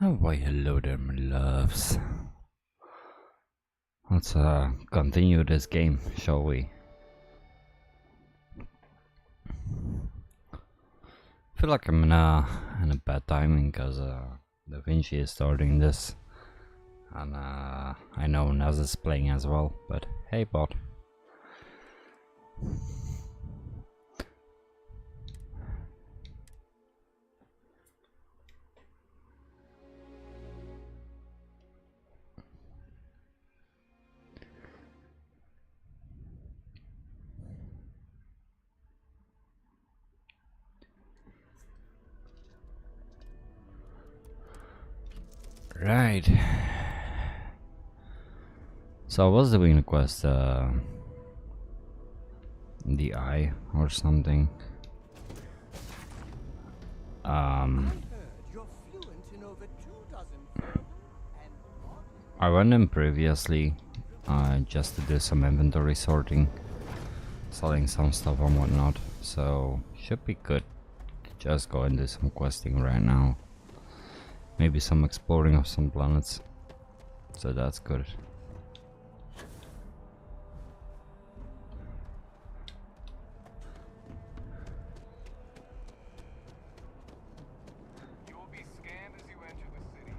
Oh, why hello there, my loves. Let's continue this game, shall we? I feel like I'm in a bad timing because the Vinci is starting this, and I know Naz is playing as well. But hey, bot. Right. So I was doing a quest, the eye or something. I went in previously, just to do some inventory sorting, selling some stuff and whatnot. So should be good to just go and do some questing right now. Maybe some exploring of some planets. So that's good. You will be scanned as you enter the city.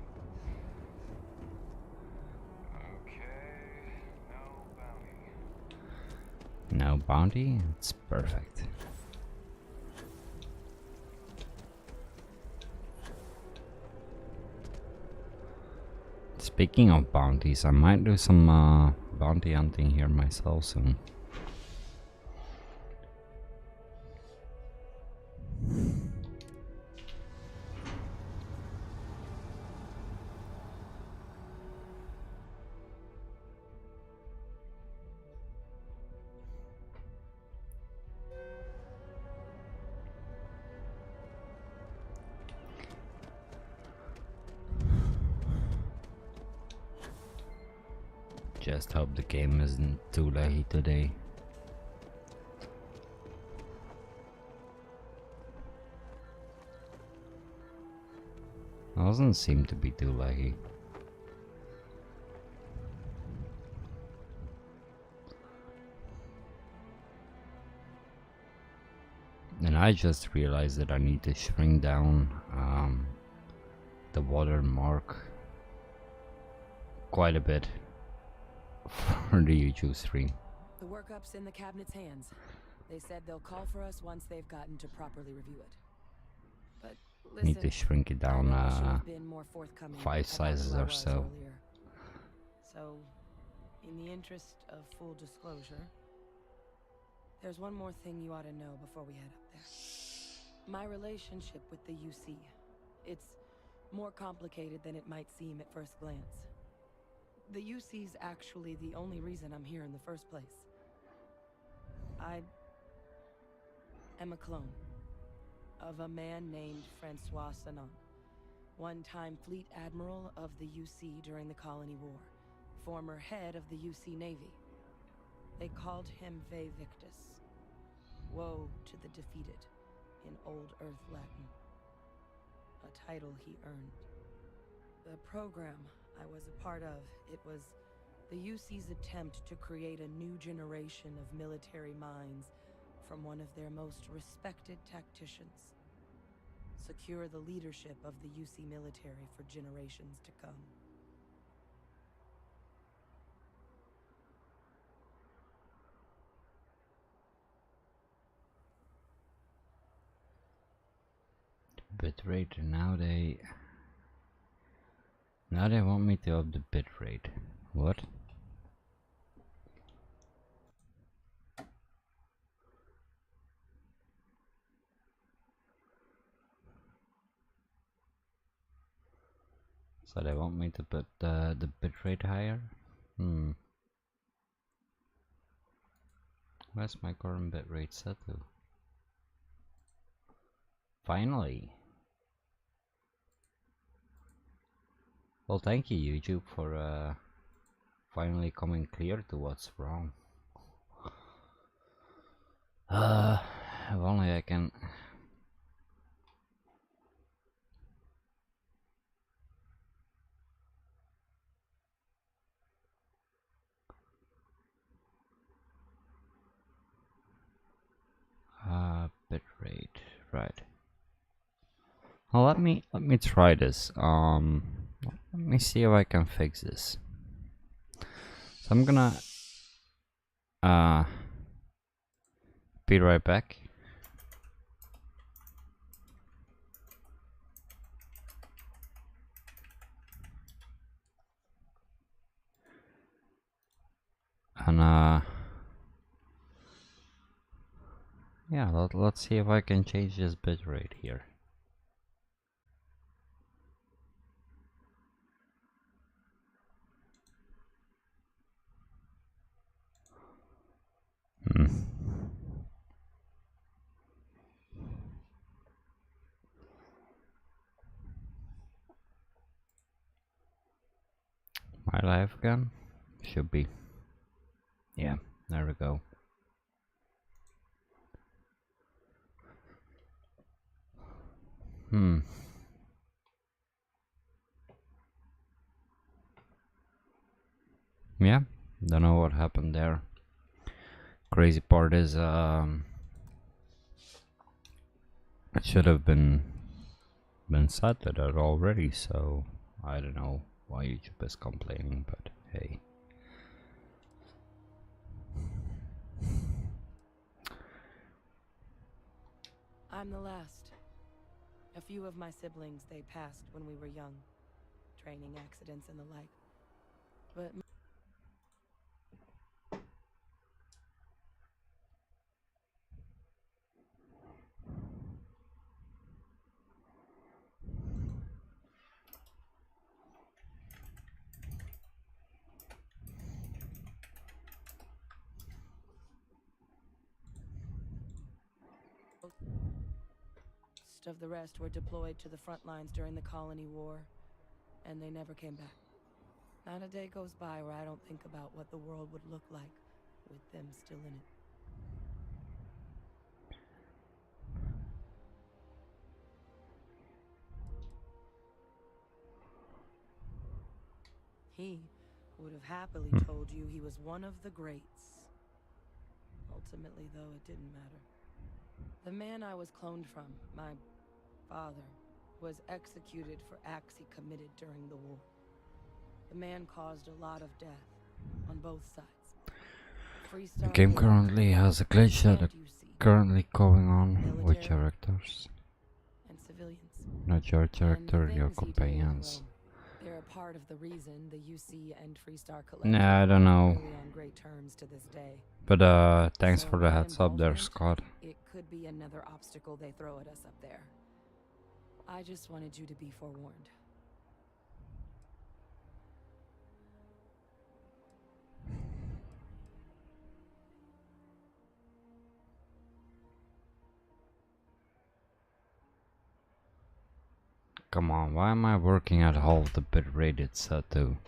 Okay, no bounty. No bounty? It's perfect. Speaking of bounties, I might do some bounty hunting here myself soon. Just hope the game isn't too laggy today. Doesn't seem to be too laggy. And I just realized that I need to shrink down the watermark quite a bit for the YouTube stream. The workup's in the cabinet's hands. They said they'll call for us once they've gotten to properly review it. But listen, Need to shrink it down been more forthcoming 5 sizes or so. Earlier. So, in the interest of full disclosure, there's one more thing you ought to know before we head up there. My relationship with the UC. It's more complicated than it might seem at first glance. The UC's actually the only reason I'm here in the first place. I am a clone of a man named Francois Sanon, one-time fleet admiral of the UC during the Colony War, former head of the UC Navy. They called him Ve Victus, woe to the defeated, in Old Earth Latin, a title he earned. The program I was a part of, it was the UC's attempt to create a new generation of military minds from one of their most respected tacticians. Secure the leadership of the UC military for generations to come. Bitrate, now they want me to up the bitrate. What? So they want me to put the bitrate higher? Where's my current bitrate set to? Finally! Well, thank you YouTube for finally coming clear to what's wrong. If only I can Right. Well, let me try this. Let me see if I can fix this. So I'm gonna be right back. And yeah, let's see if I can change this bitrate here. My live gun should be. Yeah, there we go. Yeah, don't know what happened there. Crazy part is it should have been set to that already, so I don't know why YouTube is complaining, but hey. I'm the last. A few of my siblings, they passed when we were young. Training accidents and the like. But most of the rest were deployed to the front lines during the Colony War, and they never came back. Not a day goes by where I don't think about what the world would look like with them still in it. He would have happily told you he was one of the greats. Ultimately, though, it didn't matter. The man I was cloned from, my father, was executed for acts he committed during the war. The man caused a lot of death on both sides. The game currently has a glitch that currently going on with characters. And civilians. Not your character, your companions. They're a part of the reason the UC and Freestar Collective Nah, I don't know. are on great terms to this day. But thanks for the heads up there, Scott. It could be another obstacle they throw at us up there. I just wanted you to be forewarned. Come on, why am I working at half the bitrate it's set to?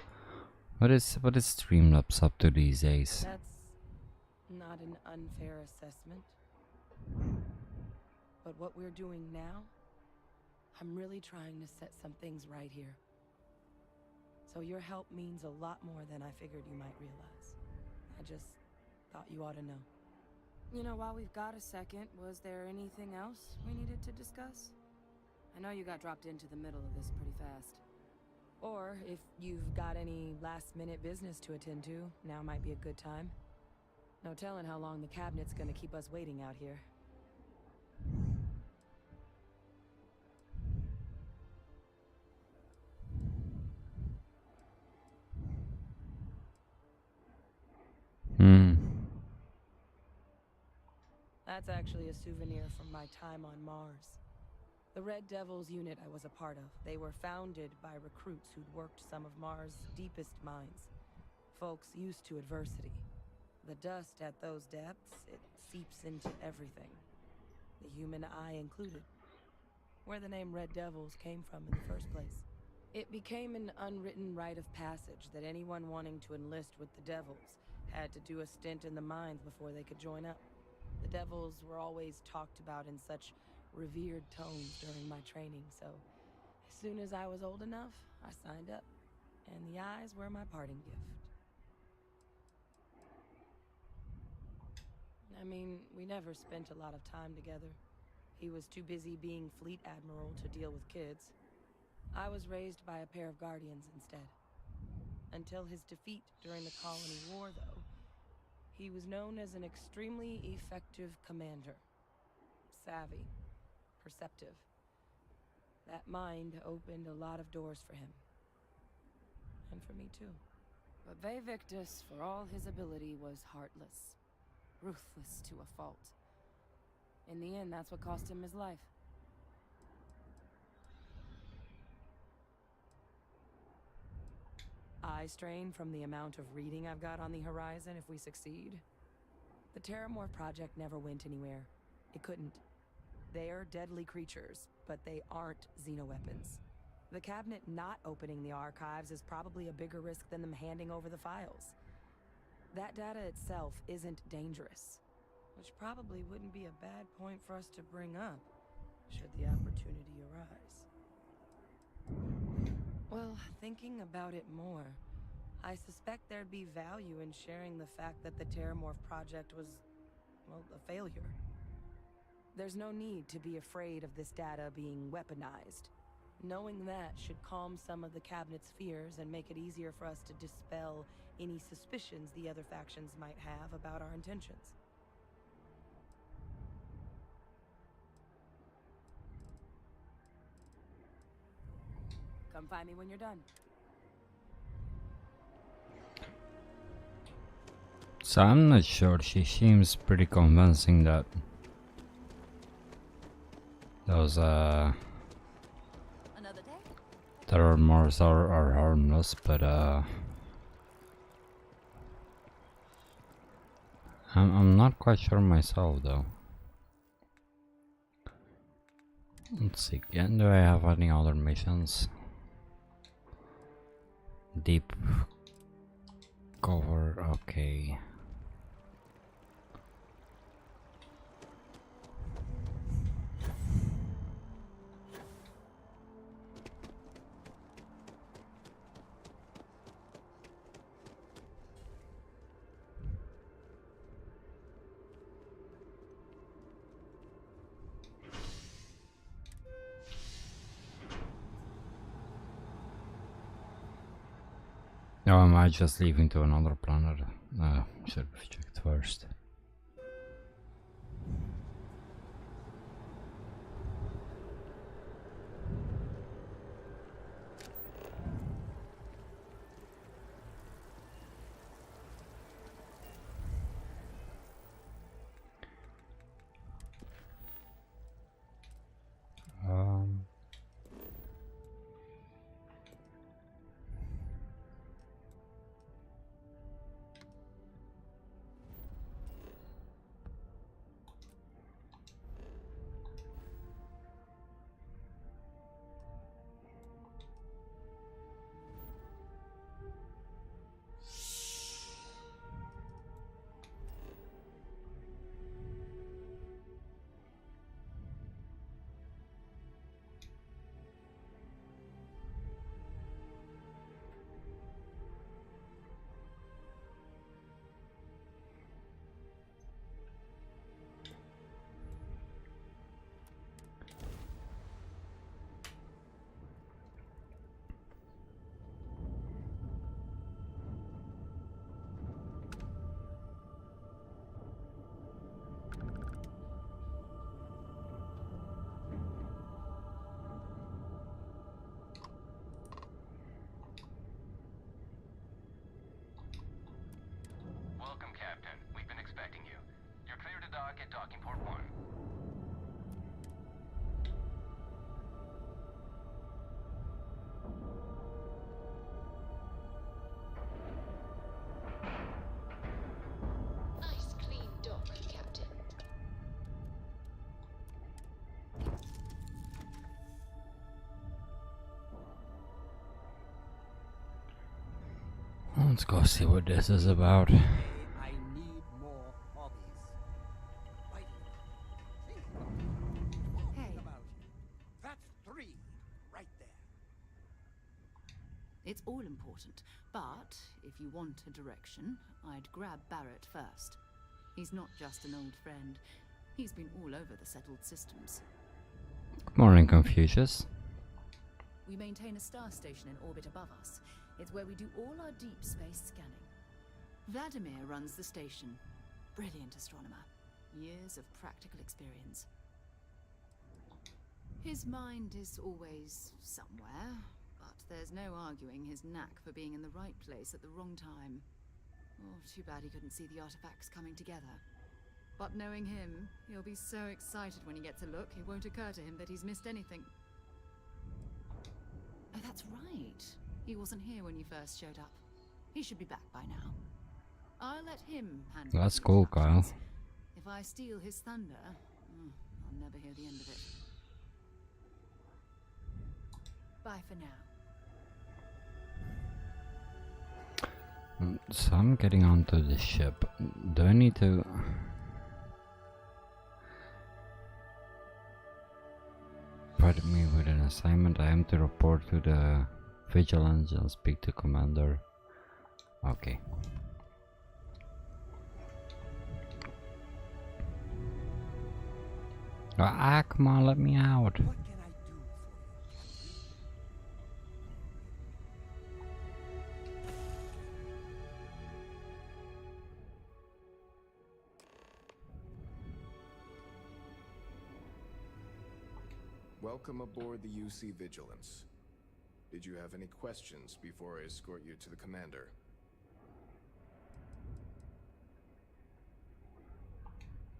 What is Streamlabs up to these days? That's not an unfair assessment. But what we're doing now, I'm really trying to set some things right here. So your help means a lot more than I figured you might realize. I just thought you ought to know. You know, while we've got a second, was there anything else we needed to discuss? I know you got dropped into the middle of this pretty fast. Or if you've got any last-minute business to attend to, now might be a good time. No telling how long the cabinet's gonna keep us waiting out here. That's actually a souvenir from my time on Mars. The Red Devils unit I was a part of, they were founded by recruits who'd worked some of Mars' deepest mines. Folks used to adversity. The dust at those depths, it seeps into everything. The human eye included. Where the name Red Devils came from in the first place. It became an unwritten rite of passage that anyone wanting to enlist with the Devils had to do a stint in the mines before they could join up. The Devils were always talked about in such revered tones during my training, so as soon as I was old enough, I signed up. And the eyes were my parting gift. I mean, we never spent a lot of time together. He was too busy being fleet admiral to deal with kids. I was raised by a pair of guardians instead. Until his defeat during the Colony War, though, he was known as an extremely effective commander. Savvy, perceptive. That mind opened a lot of doors for him. And for me too. But Victus, for all his ability, was heartless. Ruthless to a fault. In the end, that's what cost him his life. I strain from the amount of reading I've got on the horizon if we succeed. The Terramorph project never went anywhere. It couldn't. They're deadly creatures, but they aren't xenoweapons. The cabinet not opening the archives is probably a bigger risk than them handing over the files. That data itself isn't dangerous, which probably wouldn't be a bad point for us to bring up, should the opportunity arise. Well, thinking about it more, I suspect there'd be value in sharing the fact that the Terramorph project was, well, a failure. There's no need to be afraid of this data being weaponized. Knowing that should calm some of the cabinet's fears and make it easier for us to dispel any suspicions the other factions might have about our intentions. Come find me when you're done. So I'm not sure, she seems pretty convincing that those Another day? Terramorphs are harmless, but I'm not quite sure myself though. Let's see, again, do I have any other missions? Deep cover, okay. Or am I just leaving to another planet? Should have checked first. Welcome, Captain. We've been expecting you. You're clear to dock at docking port 1. Nice clean dock, Captain. Let's go see what this is about. I need more hobbies. Right. Think Hey. about it. That's 3 right there. It's all important, but if you want a direction, I'd grab Barrett first. He's not just an old friend. He's been all over the settled systems. Good morning, Confucius. We maintain a star station in orbit above us. It's where we do all our deep space scanning. Vladimir runs the station. Brilliant astronomer. Years of practical experience. His mind is always somewhere, but there's no arguing his knack for being in the right place at the wrong time. Oh, too bad he couldn't see the artifacts coming together. But knowing him, he'll be so excited when he gets a look, it won't occur to him that he's missed anything. Oh, that's right. He wasn't here when you first showed up. He should be back by now. I'll let him handle That's the cool, Kyle. instructions. If I steal his thunder, I'll never hear the end of it. Bye for now. So I'm getting onto the ship. Do I need to... Pardon me with an assignment. I am to report to the vigilance and speak to commander. Okay. Ah, come on, let me out. What can I do for you, Welcome aboard the UC Vigilance. Did you have any questions before I escort you to the commander?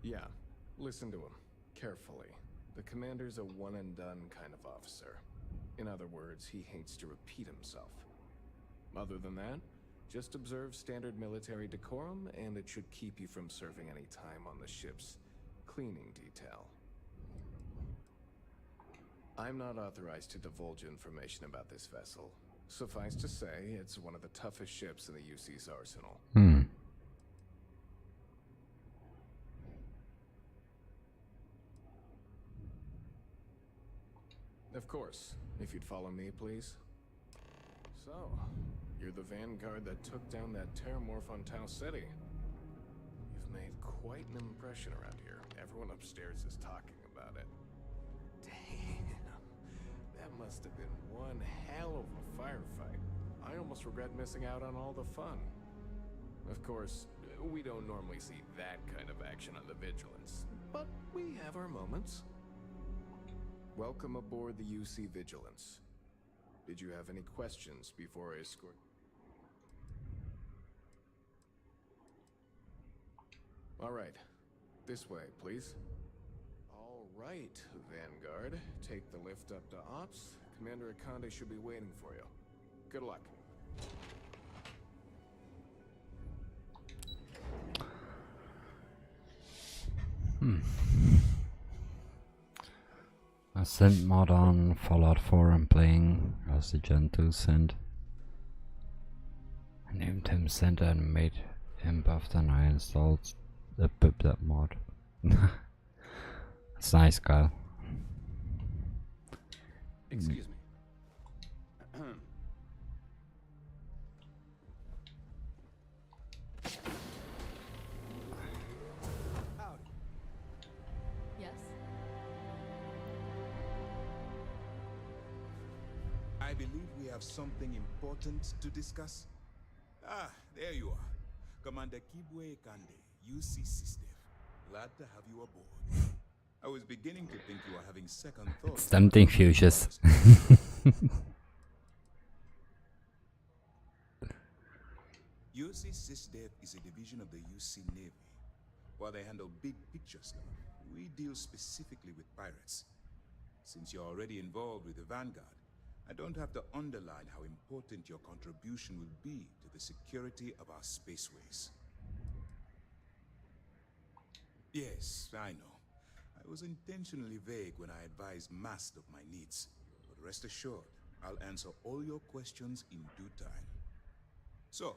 Yeah, listen to him carefully. The commander's a one-and-done kind of officer. In other words, he hates to repeat himself. Other than that, just observe standard military decorum, and it should keep you from serving any time on the ship's cleaning detail. I'm not authorized to divulge information about this vessel. Suffice to say, it's one of the toughest ships in the UC's arsenal. Of course, if you'd follow me, please. So, you're the vanguard that took down that terramorph on Tau City. You've made quite an impression around here. Everyone upstairs is talking about it. Damn, that must have been one hell of a firefight. I almost regret missing out on all the fun. Of course, we don't normally see that kind of action on the Vigilance, but we have our moments. Welcome aboard the UC Vigilance. Did you have any questions before I escort? All right, this way, please. All right, Vanguard. Take the lift up to Ops. Commander Akande should be waiting for you. Good luck. I sent mod on Fallout 4 and playing as the Gen 2 Synth. I named him Synth and made him buffed, and I installed the that mod. It's nice, Kyle. Excuse me. Yes? I believe we have something important to discuss. Ah, there you are. Commander Kibwe Kande, UC System. Glad to have you aboard. I was beginning to think you were having second thoughts. It's tempting, Fuchsias. UC SysDev is a division of the UC Navy. While they handle big picture stuff, we deal specifically with pirates. Since you're already involved with the Vanguard, I don't have to underline how important your contribution will be to the security of our spaceways. Yes, I know. I was intentionally vague when I advised Mast of my needs, but rest assured, I'll answer all your questions in due time. So,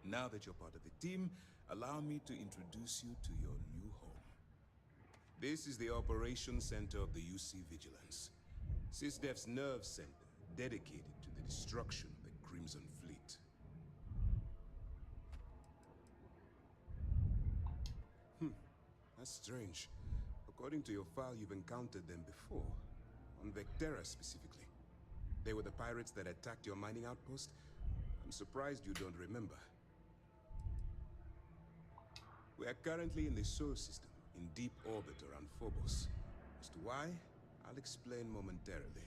now that you're part of the team, allow me to introduce you to your new home. This is the Operations Center of the UC Vigilance, SysDev's nerve center dedicated to the destruction of the Crimson Fleet. That's strange. According to your file, you've encountered them before. On Vectera specifically. They were the pirates that attacked your mining outpost? I'm surprised you don't remember. We are currently in the Sol system, in deep orbit around Phobos. As to why, I'll explain momentarily.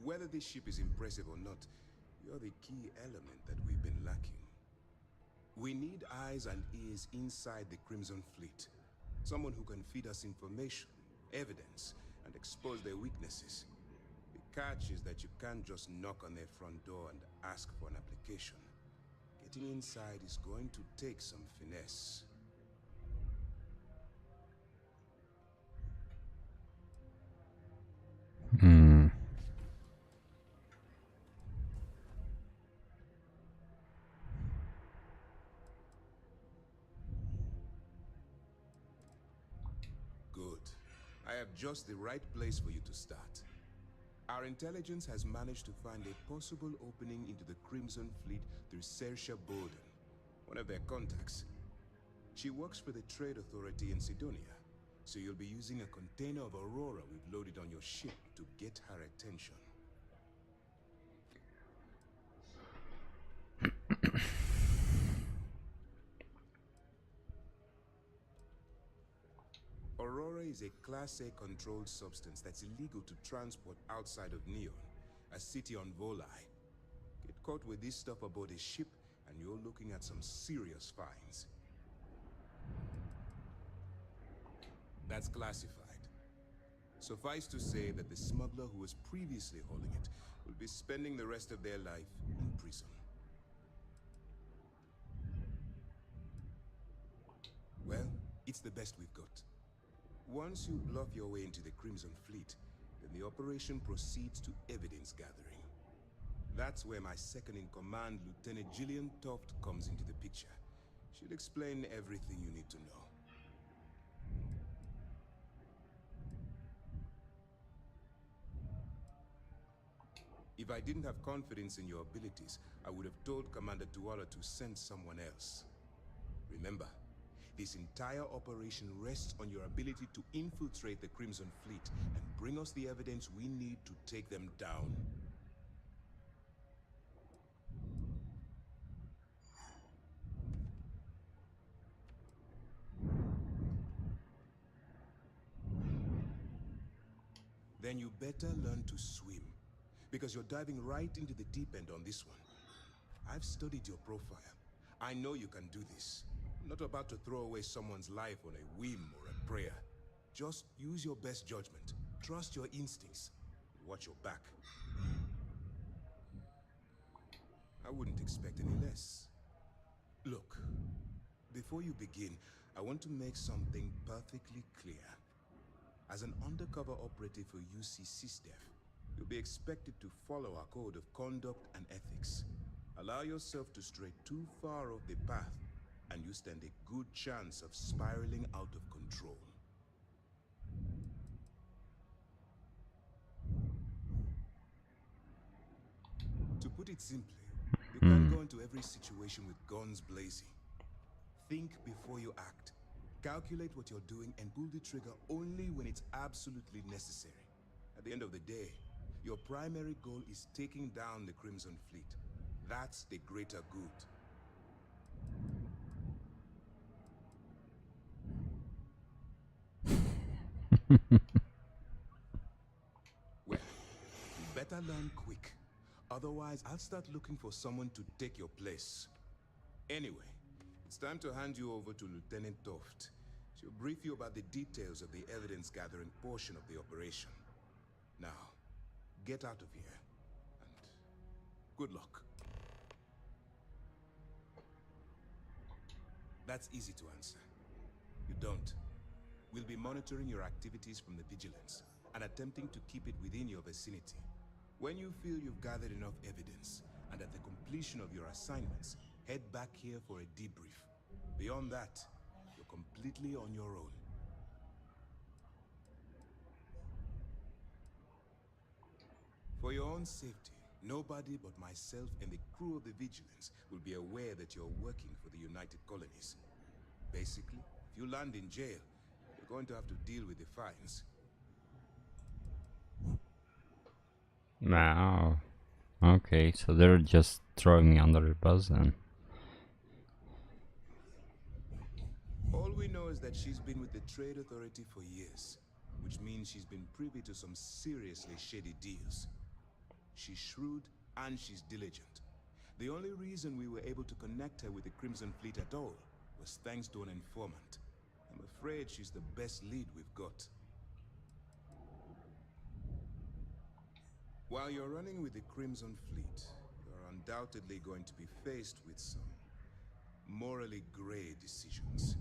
Whether this ship is impressive or not, you're the key element that we've been lacking. We need eyes and ears inside the Crimson Fleet. Someone who can feed us information, evidence, and expose their weaknesses. The catch is that you can't just knock on their front door and ask for an application. Getting inside is going to take some finesse. Good. I have just the right place for you to start. Our intelligence has managed to find a possible opening into the Crimson Fleet through Saoirse Bowden, one of their contacts. She works for the Trade Authority in Sidonia, so you'll be using a container of Aurora we've loaded on your ship to get her attention. Aurora is a Class A controlled substance that's illegal to transport outside of Neon, a city on Volai. Get caught with this stuff aboard a ship, and you're looking at some serious fines. That's classified. Suffice to say that the smuggler who was previously hauling it will be spending the rest of their life in prison. Well, it's the best we've got. Once you bluff your way into the Crimson Fleet, then the operation proceeds to evidence gathering. That's where my second-in-command, Lieutenant Gillian Toft, comes into the picture. She'll explain everything you need to know. If I didn't have confidence in your abilities, I would have told Commander Tuala to send someone else. Remember, this entire operation rests on your ability to infiltrate the Crimson Fleet and bring us the evidence we need to take them down. Then you better learn to swim, because you're diving right into the deep end on this one. I've studied your profile. I know you can do this. I'm not about to throw away someone's life on a whim or a prayer. Just use your best judgment. Trust your instincts. Watch your back. I wouldn't expect any less. Look, before you begin, I want to make something perfectly clear. As an undercover operative for UC SysDef, you'll be expected to follow our code of conduct and ethics. Allow yourself to stray too far off the path, and you stand a good chance of spiraling out of control. To put it simply, you can't go into every situation with guns blazing. Think before you act. Calculate what you're doing and pull the trigger only when it's absolutely necessary. At the end of the day, your primary goal is taking down the Crimson Fleet. That's the greater good. Well, you better learn quick. Otherwise, I'll start looking for someone to take your place. Anyway, it's time to hand you over to Lieutenant Toft. She'll brief you about the details of the evidence-gathering portion of the operation. Now, get out of here, and good luck. That's easy to answer. You don't. We'll be monitoring your activities from the Vigilance, and attempting to keep it within your vicinity. When you feel you've gathered enough evidence, and at the completion of your assignments, head back here for a debrief. Beyond that, you're completely on your own. For your own safety, Nobody but myself and the crew of the Vigilance will be aware that you're working for the United Colonies. Basically, if you land in jail, you're going to have to deal with the fines. Wow. Okay, so they're just throwing me under the bus then. All we know is that she's been with the Trade Authority for years, which means she's been privy to some seriously shady deals. She's shrewd and she's diligent. The only reason we were able to connect her with the Crimson Fleet at all was thanks to an informant. I'm afraid she's the best lead we've got. While you're running with the Crimson Fleet, you're undoubtedly going to be faced with some morally gray decisions.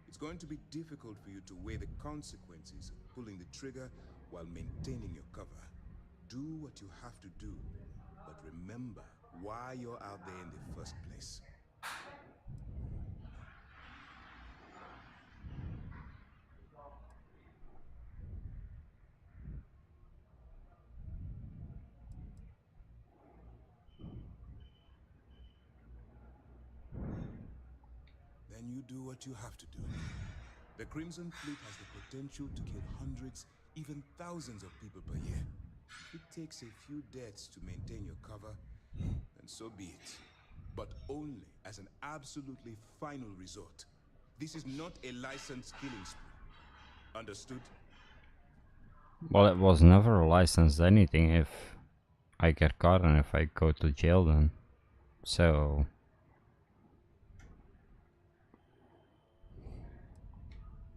It's going to be difficult for you to weigh the consequences of pulling the trigger while maintaining your cover. Do what you have to do, but remember why you're out there in the first place. Then you do what you have to do. The Crimson Fleet has the potential to kill hundreds, even thousands of people per year. If it takes a few deaths to maintain your cover, then so be it. But only as an absolutely final resort. This is not a licensed killing spree. Understood? Well, it was never a licensed anything if I get caught and if I go to jail then. So...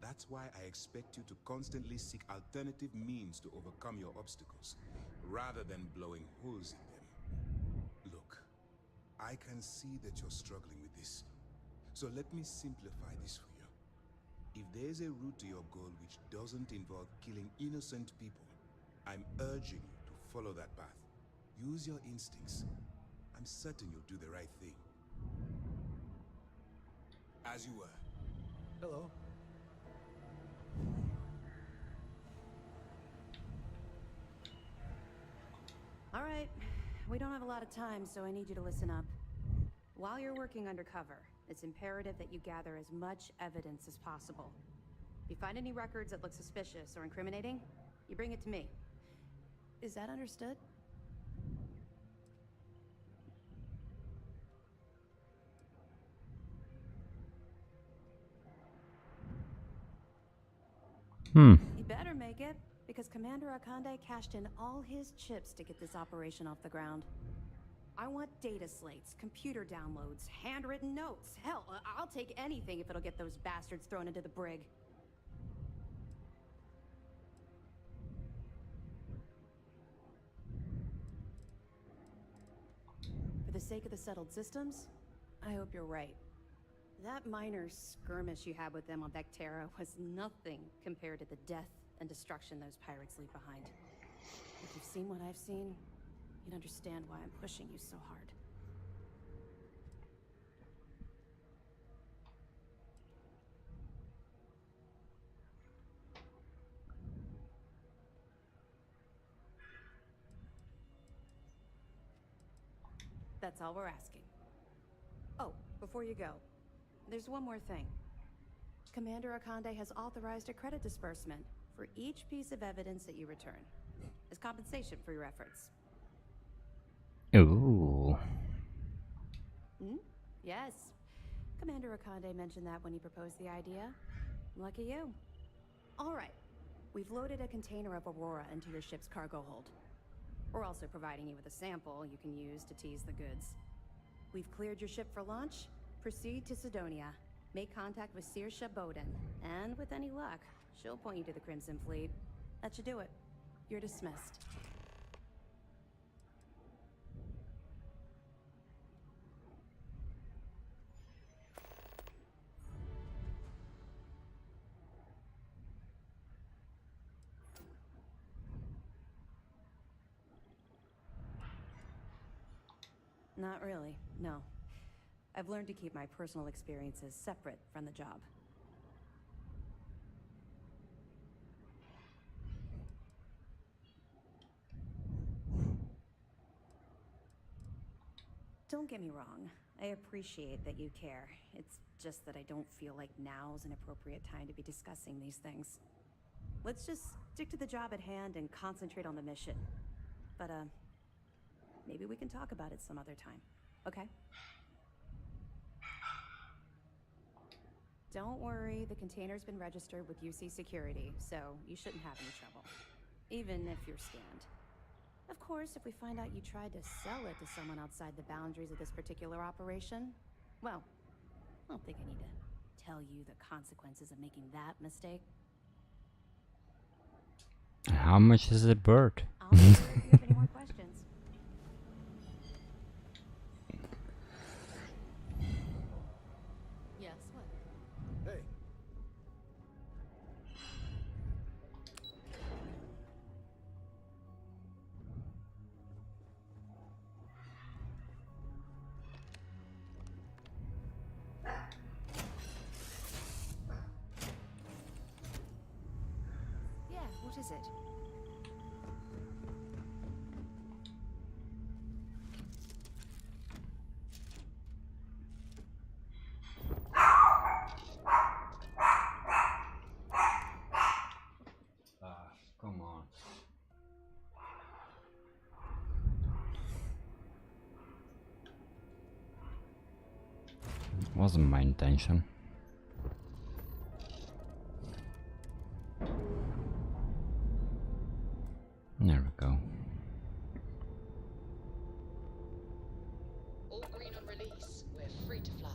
That's why I expect you to constantly seek alternative means to overcome your obstacles, rather than blowing holes in them. Look, I can see that you're struggling with this. So let me simplify this for you. If there's a route to your goal which doesn't involve killing innocent people, I'm urging you to follow that path. Use your instincts. I'm certain you'll do the right thing. As you were. Hello. All right, we don't have a lot of time, so I need you to listen up. While you're working undercover, it's imperative that you gather as much evidence as possible. If you find any records that look suspicious or incriminating, you bring it to me. Is that understood? You better make it, because Commander Akande cashed in all his chips to get this operation off the ground. I want data slates, computer downloads, handwritten notes. Hell, I'll take anything if it'll get those bastards thrown into the brig. For the sake of the settled systems, I hope you're right. That minor skirmish you had with them on Vectera was nothing compared to the death and destruction those pirates leave behind. If you've seen what I've seen, you'd understand why I'm pushing you so hard. That's all we're asking. Oh, before you go, there's one more thing. Commander Akande has authorized a credit disbursement for each piece of evidence that you return, as compensation for your efforts. Ooh. Yes. Commander Akande mentioned that when he proposed the idea. Lucky you. All right. We've loaded a container of Aurora into your ship's cargo hold. We're also providing you with a sample you can use to tease the goods. We've cleared your ship for launch. Proceed to Sidonia. Make contact with Saoirse Bowden, and with any luck, she'll point you to the Crimson Fleet. That should do it. You're dismissed. Not really, no. I've learned to keep my personal experiences separate from the job. Don't get me wrong. I appreciate that you care. It's just that I don't feel like now's an appropriate time to be discussing these things. Let's just stick to the job at hand and concentrate on the mission. But, maybe we can talk about it some other time, okay? Don't worry, the container's been registered with UC Security, so you shouldn't have any trouble. Even if you're scanned. Of course, if we find out you tried to sell it to someone outside the boundaries of this particular operation, well, I don't think I need to tell you the consequences of making that mistake. How much is a bird? I'll see if you have any more questions. Yes, what? Hey. Yeah, what is it? Come on. Wasn't my intention. There we go. All green on release. We're free to fly.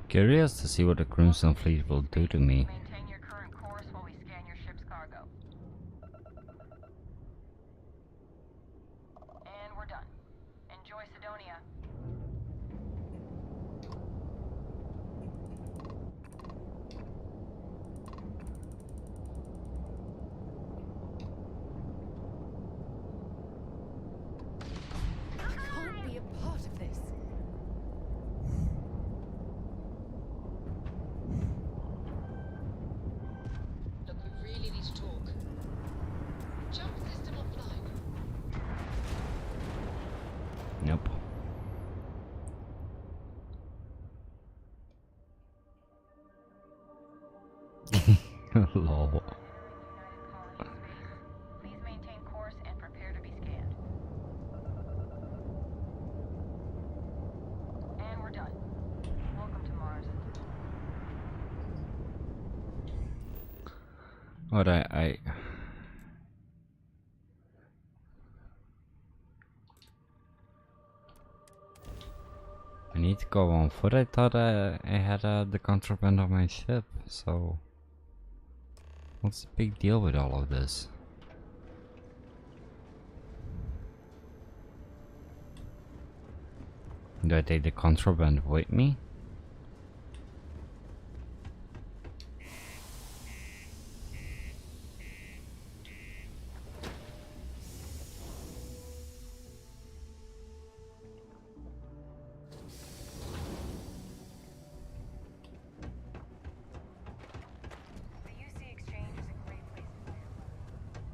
Curious to see what the Crimson Fleet will do to me. Maintain your current course while we scan your ship's cargo. And we're done. Enjoy Sidonia. Can't be a part of this. Look, we really need to talk. Jump system offline. Nope. Lol. Please maintain course and prepare to be scanned. And we're done. Welcome to Mars. What I need to go on foot. I thought I had the contraband on my ship, so what's the big deal with all of this? Do I take the contraband with me? The UC Exchange is a great place to buy your clothes.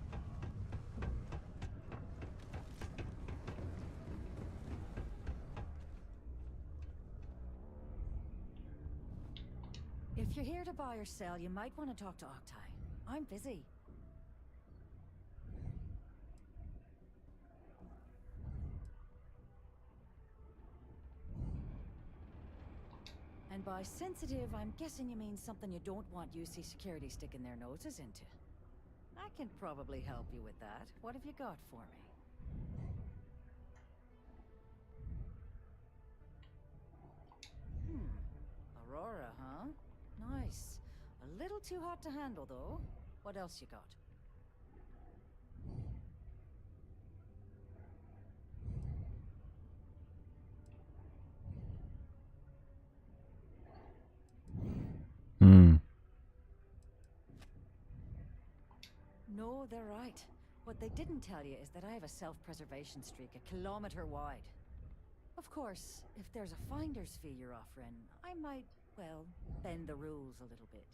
If you're here to buy or sell, you might want to talk to Octai. I'm busy. And by sensitive, I'm guessing you mean something you don't want UC security sticking their noses into. I can probably help you with that. What have you got for me? Aurora, huh? Nice. A little too hot to handle, though. What else you got? No, they're right. What they didn't tell you is that I have a self-preservation streak 1 kilometer wide. Of course, if there's a finder's fee you're offering, I might, well, bend the rules a little bit.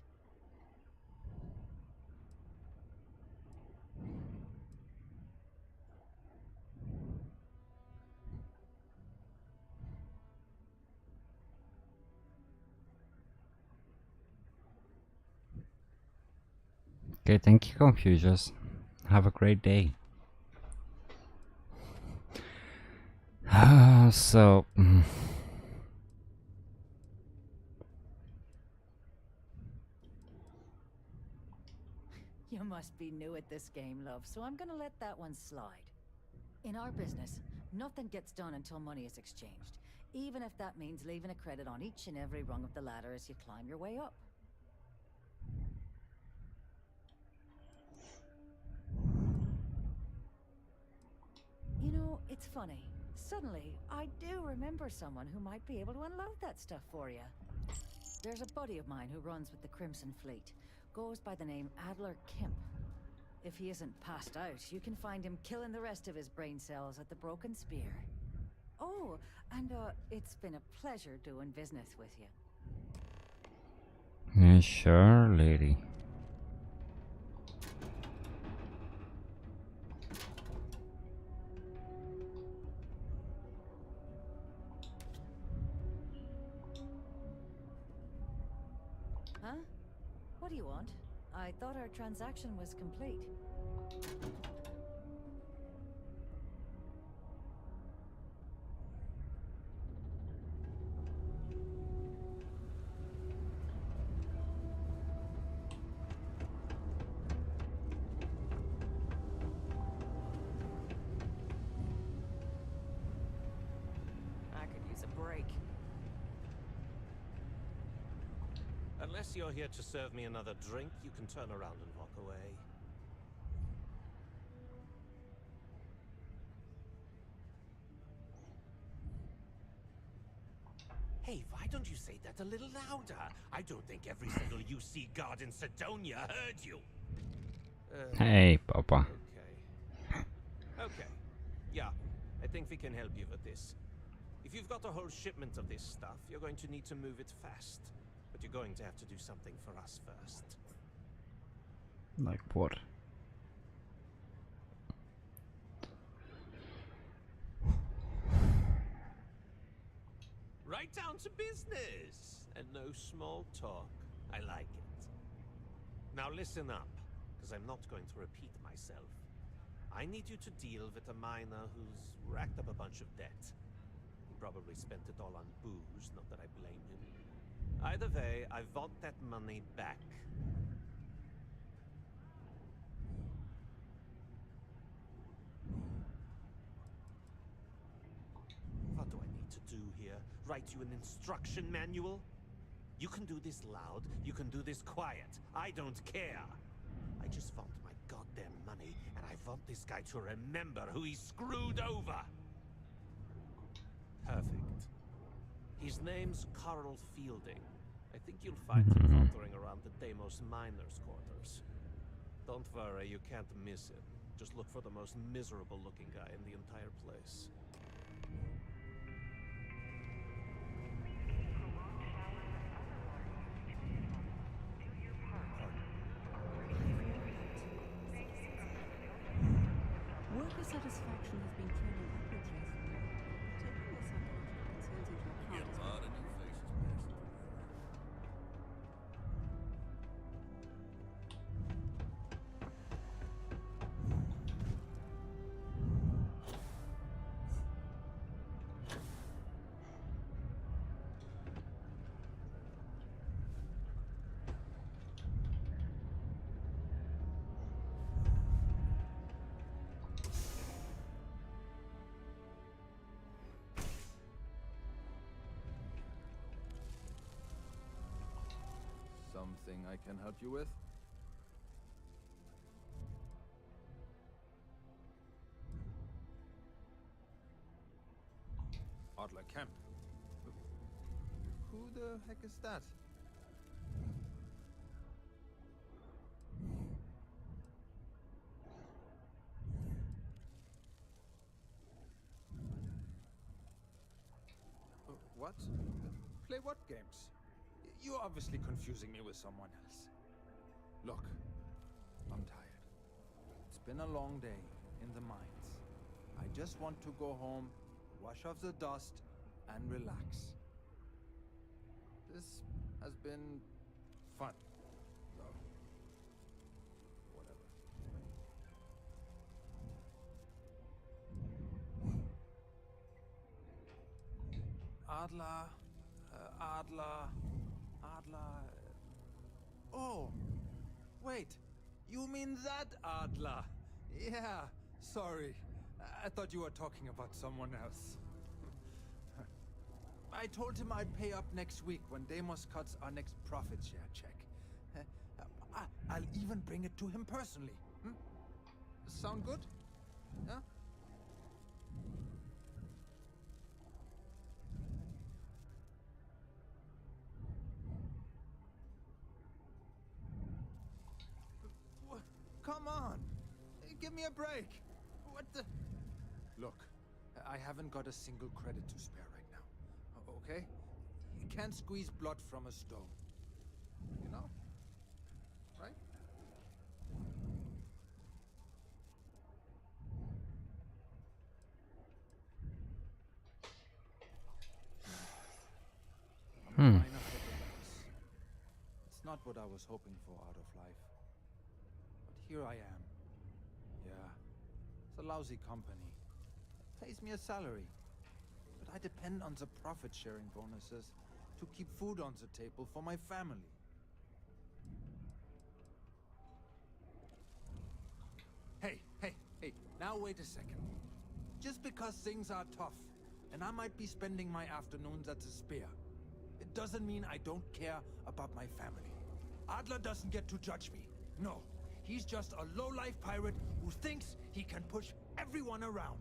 Okay, thank you, Confucius. Have a great day. So... You must be new at this game, love, so I'm gonna let that one slide. In our business, nothing gets done until money is exchanged, even if that means leaving a credit on each and every rung of the ladder as you climb your way up. You know, it's funny. Suddenly, I do remember someone who might be able to unload that stuff for you. There's a buddy of mine who runs with the Crimson Fleet. Goes by the name Adler Kemp. If he isn't passed out, you can find him killing the rest of his brain cells at the Broken Spear. Oh, and it's been a pleasure doing business with you. Yeah, sure, lady. Huh? What do you want? I thought our transaction was complete. I could use a break. Unless you're here to serve me another drink, you can turn around and walk away. Hey, why don't you say that a little louder? I don't think every single UC guard in Sidonia heard you. Hey, Papa. Okay. Okay. Yeah, I think we can help you with this. If you've got a whole shipment of this stuff, you're going to need to move it fast. But you're going to have to do something for us first. Like what? Right down to business! And no small talk. I like it. Now listen up, because I'm not going to repeat myself. I need you to deal with a miner who's racked up a bunch of debt. He probably spent it all on booze, not that I blame him. Either way, I want that money back. What do I need to do here? Write you an instruction manual? You can do this loud, you can do this quiet. I don't care. I just want my goddamn money, and I want this guy to remember who he screwed over. Perfect. His name's Carl Fielding. I think you'll find him wandering around the Deimos miners' quarters. Don't worry, you can't miss him. Just look for the most miserable looking guy in the entire place. Worker satisfaction has been trending upwards recently. Taking all psychological concerns into account. A lot of new faces passing through. something I can help you with? Adler Camp. Who the heck is that? What? Play what games? You're obviously confusing me with someone else. Look, I'm tired. It's been a long day in the mines. I just want to go home, wash off the dust, and relax. This has been fun, though. Whatever. Adler. Oh, wait. You mean that Adler? Yeah, sorry. I thought you were talking about someone else. I told him I'd pay up next week when Deimos cuts our next profit share check. I'll even bring it to him personally. Sound good? Yeah? Come on! Give me a break! What the... Look, I haven't got a single credit to spare right now. Okay? You can't squeeze blood from a stone. You know? Right? I'm a miner for the Blitz. It's not what I was hoping for out of life. But here I am. Yeah, it's a lousy company. Pays me a salary. But I depend on the profit-sharing bonuses to keep food on the table for my family. Hey, now wait a second. Just because things are tough, and I might be spending my afternoons at the spear, it doesn't mean I don't care about my family. Adler doesn't get to judge me. No, he's just a low-life pirate who thinks he can push everyone around.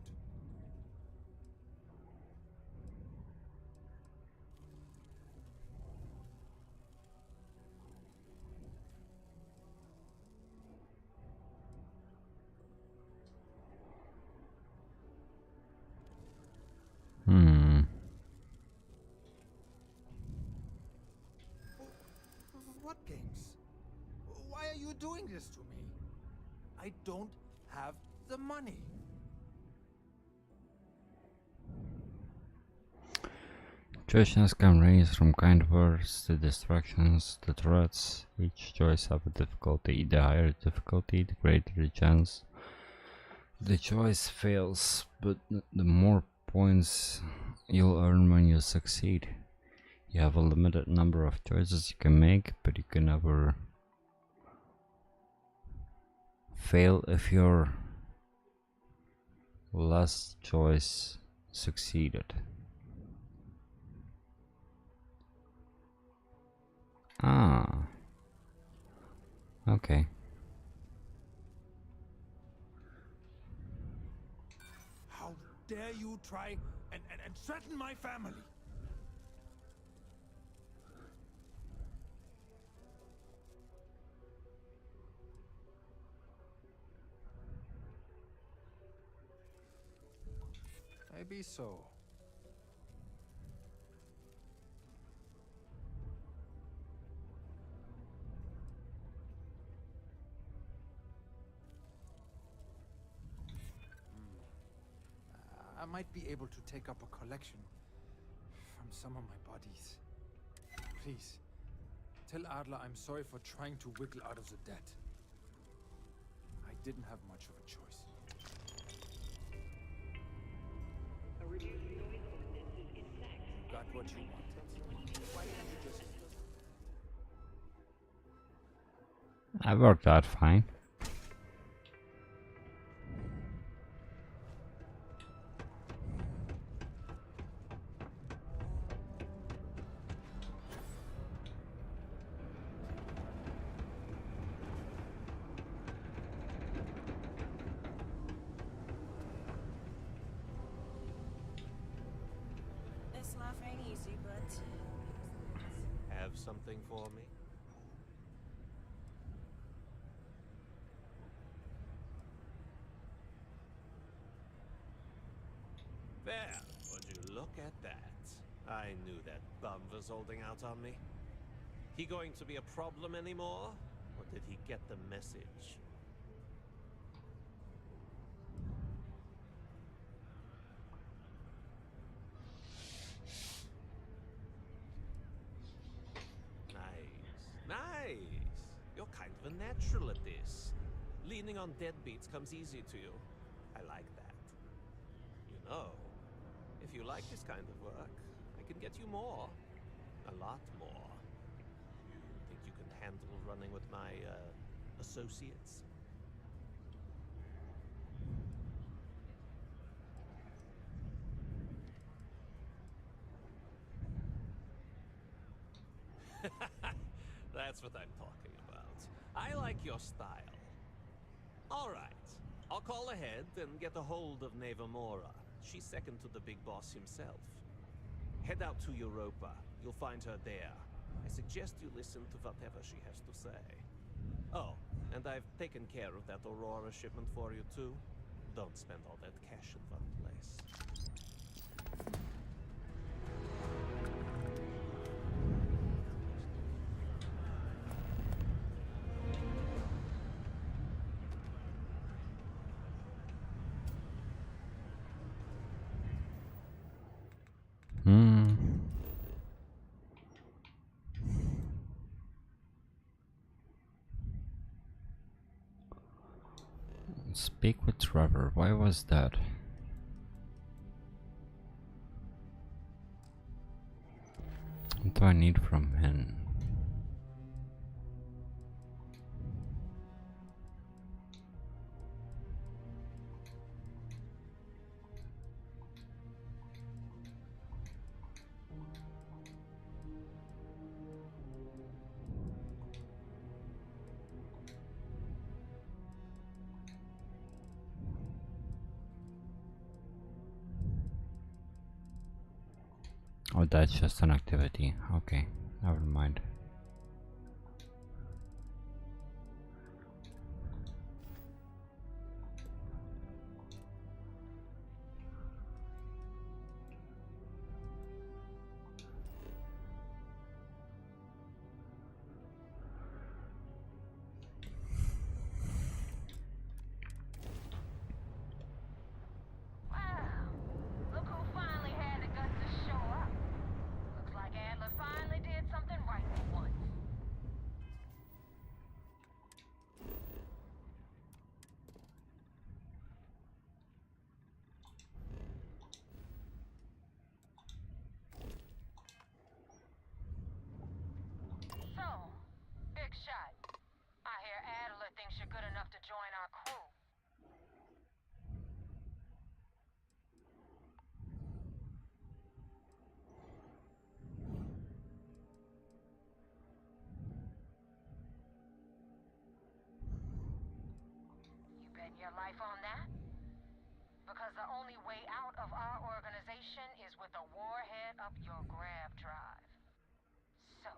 What games? Why are you doing this to me? I don't have the money. Choices can range from kind words to distractions to threats. Each choice has a difficulty. The higher the difficulty, the greater the chance the choice fails, but the more points you'll earn when you succeed. You have a limited number of choices you can make, but you can never fail if your last choice succeeded. Ah. Okay. How dare you try and threaten my family? Maybe so. I might be able to take up a collection from some of my bodies. Please, tell Adler I'm sorry for trying to wiggle out of the debt. I didn't have much of a choice. You got what you wanted. Why can't you just... That worked out fine. greasy, but Have something for me? Well, would you look at that? I knew that bum was holding out on me. He going to be a problem anymore? Or did he get the message? Nice. You're kind of a natural at this. Leaning on deadbeats comes easy to you. I like that. You know, if you like this kind of work, I can get you more. A lot more. You think you can handle running with my, associates? That's what I'm talking about. I like your style. All right. I'll call ahead and get a hold of Nevamora. She's second to the big boss himself. Head out to Europa. You'll find her there. I suggest you listen to whatever she has to say. Oh, and I've taken care of that Aurora shipment for you too. Don't spend all that cash in one place. Speak with Trevor. Why was that? What do I need from him? Oh, that's just an activity. Okay, never mind. Your life on that? Because the only way out of our organization is with a warhead up your grab drive. So,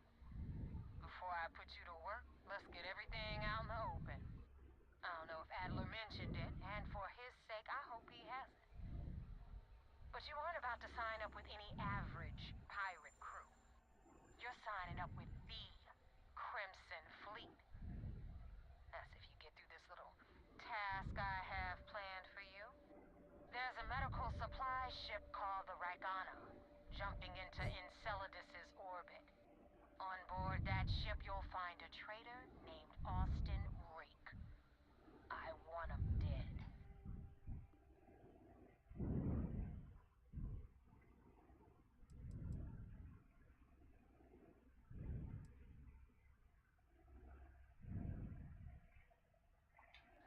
before I put you to work, let's get everything out in the open. I don't know if Adler mentioned it, and for his sake, I hope he hasn't. But you aren't about to sign up with any average pirate crew. You're signing up with the Crimsin Fleet. That's if you get through this little task I have planned for you. There's a medical supply ship called the Ragana, jumping into Enceladus's orbit. On board that ship, you'll find a traitor named Austin Rake. I want him dead.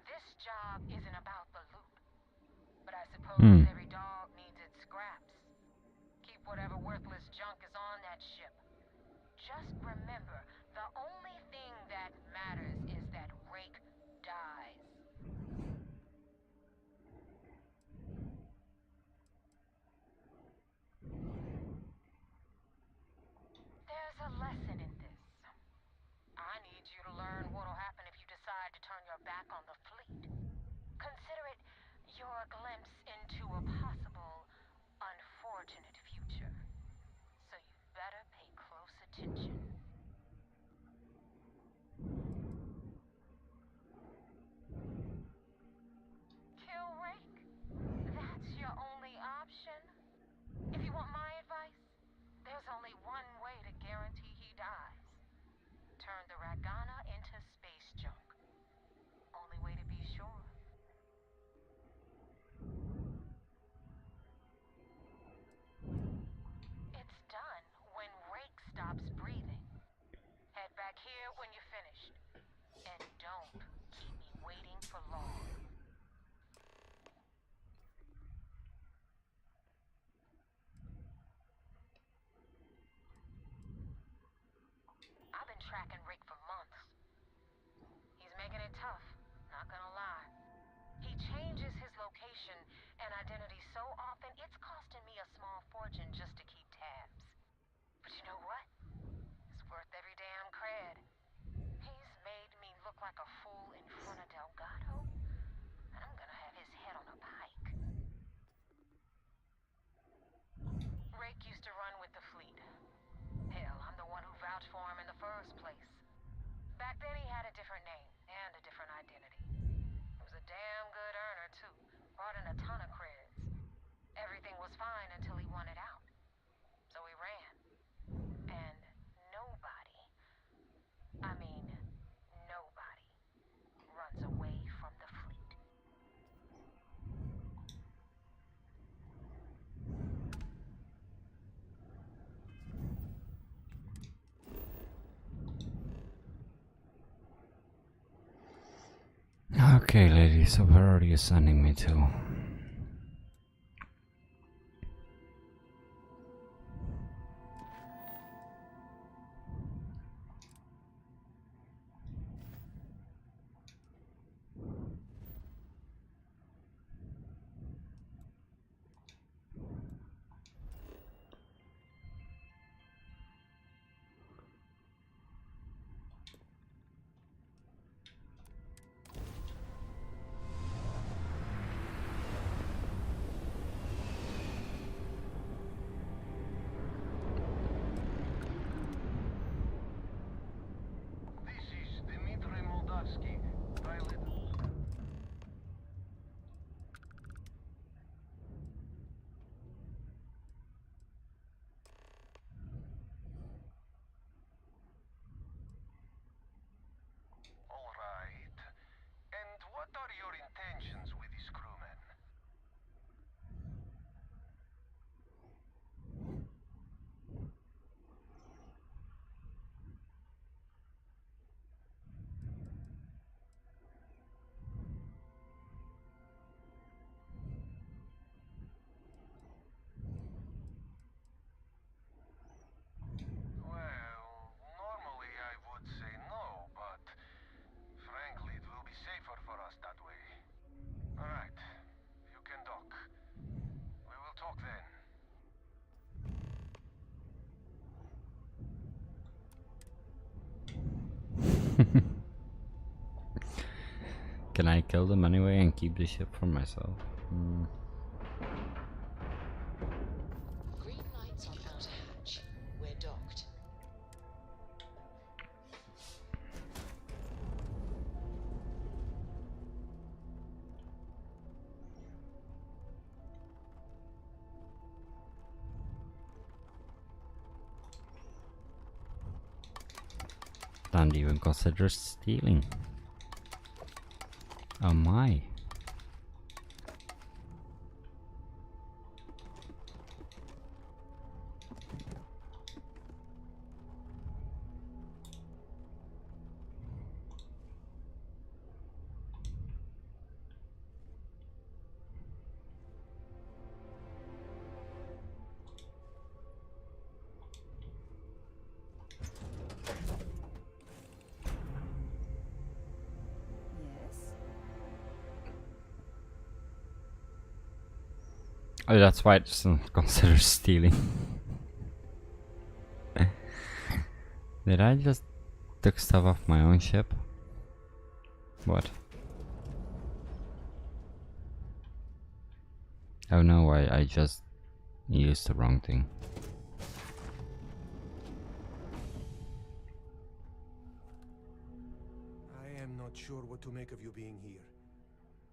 This job isn't about the loot, but I suppose every dog needs its scraps. Keep whatever worthless junk is on that ship. Just remember, the only thing that matters is that Rake dies. your glimpse into a possible unfortunate future. So you better pay close attention. Kill Rake? That's your only option? If you want my advice, there's only one way to guarantee he dies. Turn the Ragana into space junk. Only way to be sure. It's done when Rake stops breathing. Head back here when you're finished. And don't keep me waiting for long. I've been tracking Rick for months. He's making it tough, not gonna lie. He changes his location and identity so often, it's costing me a small fortune just to keep tabs. But you know what? It's worth every damn cred. He's made me look like a fool in front of Delgado, and I'm gonna have his head on a pike. Rake used to run with the fleet. Hell, I'm the one who vouched for him in the first place. Back then he had a different name and a different identity. He was a damn good earner too. Brought in a ton of creds. Everything was fine until he wanted out. So he ran. And nobody, I mean nobody, runs away from the fleet. Okay, ladies, so where are you sending me to? What are your intentions with these crewmen? Well, normally I would say no, but frankly it will be safer for us that way. Alright, you can dock. We will talk then. Can I kill them anyway and keep the ship for myself? Green lights on outer hatch. We're docked. Don't even consider stealing. Oh my. Oh, that's why I just don't consider stealing. Did I just took stuff off my own ship? What? Oh no, I just used the wrong thing. I am not sure what to make of you being here.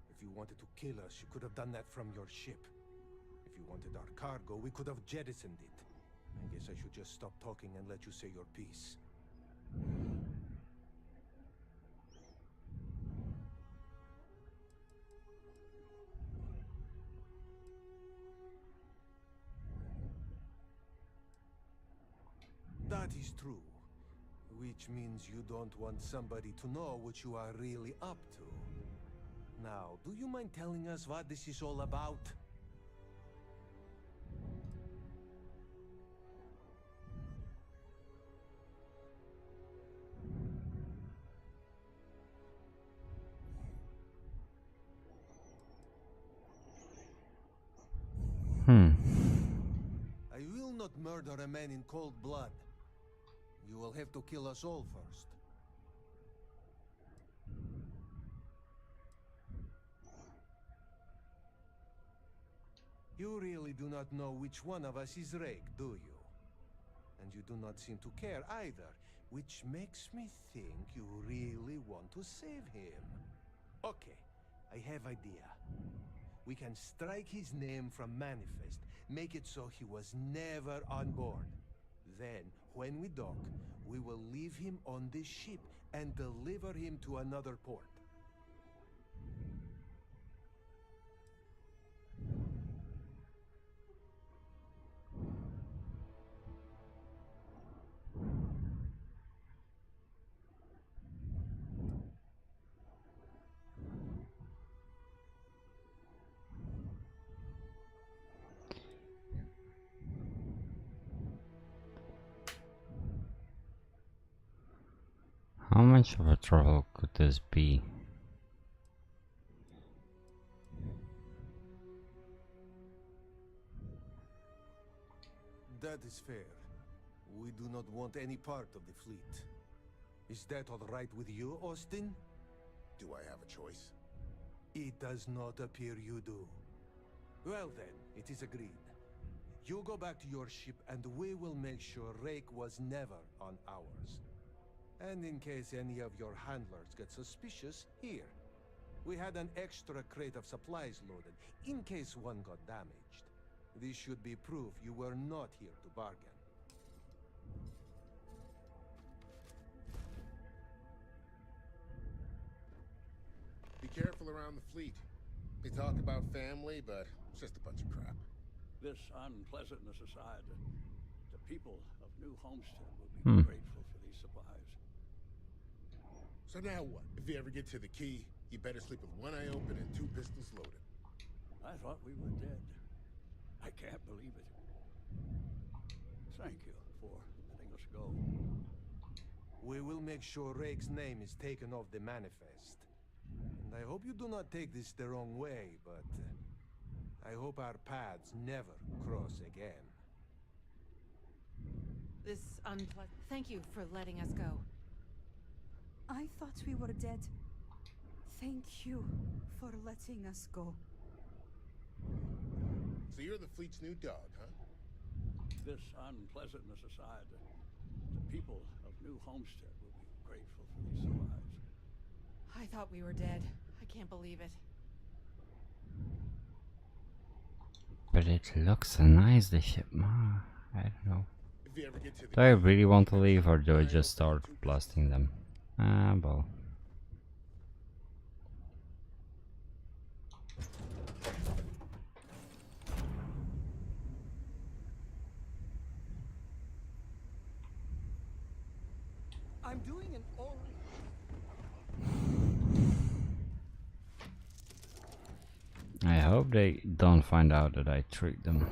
If you wanted to kill us, you could have done that from your ship. If you wanted our cargo, we could have jettisoned it. I guess I should just stop talking and let you say your piece. That is true. Which means you don't want somebody to know what you are really up to. Now, do you mind telling us what this is all about? I will not murder a man in cold blood. You will have to kill us all first. You really do not know which one of us is Rake, do you? And you do not seem to care either, which makes me think you really want to save him. Okay, I have idea. We can strike his name from Manifest, make it so he was never on board. Then, when we dock, we will leave him on this ship and deliver him to another port. How much of a trouble could this be? That is fair. We do not want any part of the fleet. Is that all right with you, Austin? Do I have a choice? It does not appear you do. Well then, it is agreed. You go back to your ship and we will make sure Rake was never on ours. And in case any of your handlers get suspicious, here. We had an extra crate of supplies loaded, in case one got damaged. This should be proof you were not here to bargain. Be careful around the fleet. They talk about family, but it's just a bunch of crap. This unpleasantness aside, the people of New Homestead will be grateful for these supplies. So now what? If you ever get to the key, you better sleep with one eye open and 2 pistols loaded. I thought we were dead. I can't believe it. Thank you for letting us go. We will make sure Rake's name is taken off the manifest. And I hope you do not take this the wrong way, but I hope our paths never cross again. This unpleasant. Thank you for letting us go. I thought we were dead. Thank you for letting us go. So you're the fleet's new dog, huh? This unpleasantness aside, the people of New Homestead will be grateful for these supplies. I thought we were dead. I can't believe it. But it looks so nice, the ship. I don't know. If you ever get to the Do I really want to leave, or do I just start blasting them? Well. I'm doing an all. I hope they don't find out that I tricked them.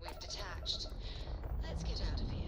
We've detached. Let's get out of here.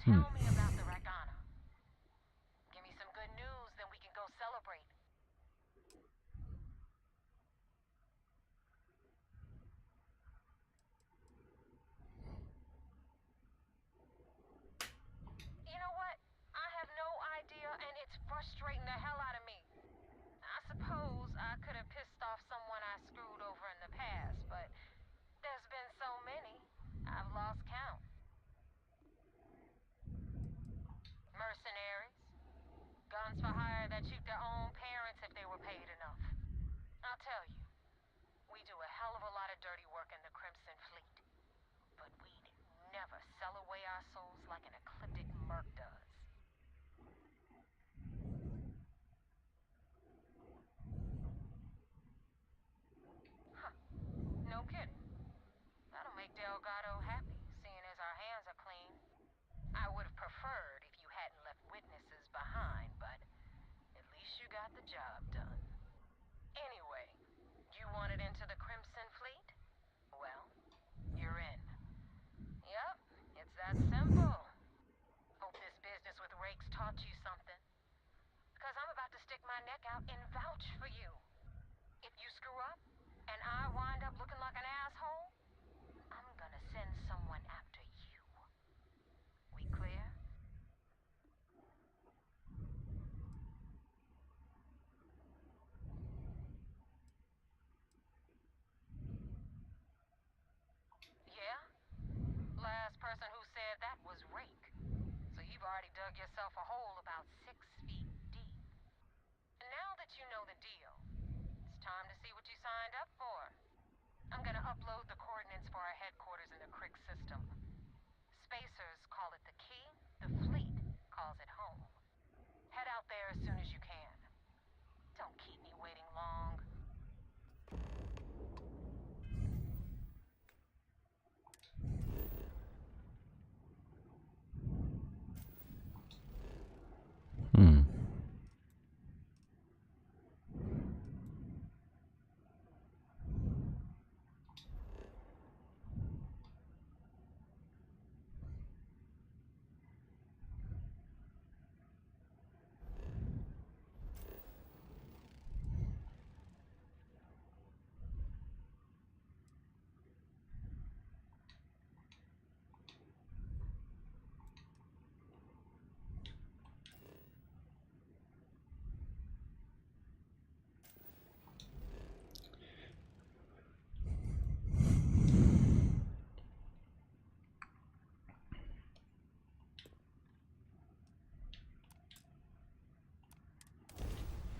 Tell me about the Rakana. Give me some good news, then we can go celebrate. You know what? I have no idea, and it's frustrating the hell out of me. I suppose I could have pissed off someone I screwed over in the past, but there's been so many, I've lost count. Mercenaries. Guns for hire that shoot their own parents if they were paid enough. I'll tell you, we do a hell of a lot of dirty work in the Crimson Fleet. But we'd never sell away our souls like an ecliptic merc does. Huh. No kidding. That'll make Delgado happy, seeing as our hands are clean. I would have preferred if you hadn't left witnesses behind, but at least you got the job done. Anyway, you wanted into the Crimson Fleet? Well, you're in. Yup, it's that simple. Hope this business with rakes taught you something. Because I'm about to stick my neck out and vouch for you. If you screw up, and I wind up looking like an asshole, I'm gonna send someone after you. We clear? Yeah? Last person who said that was Rake. So you've already dug yourself a hole about 6 feet deep. And now that you know the deal, it's time to see what you signed up for. I'm gonna upload the coordinates for our headquarters in the Crick system. Spacers call it the key, the fleet calls it home. Head out there as soon as you can. Don't keep me waiting long.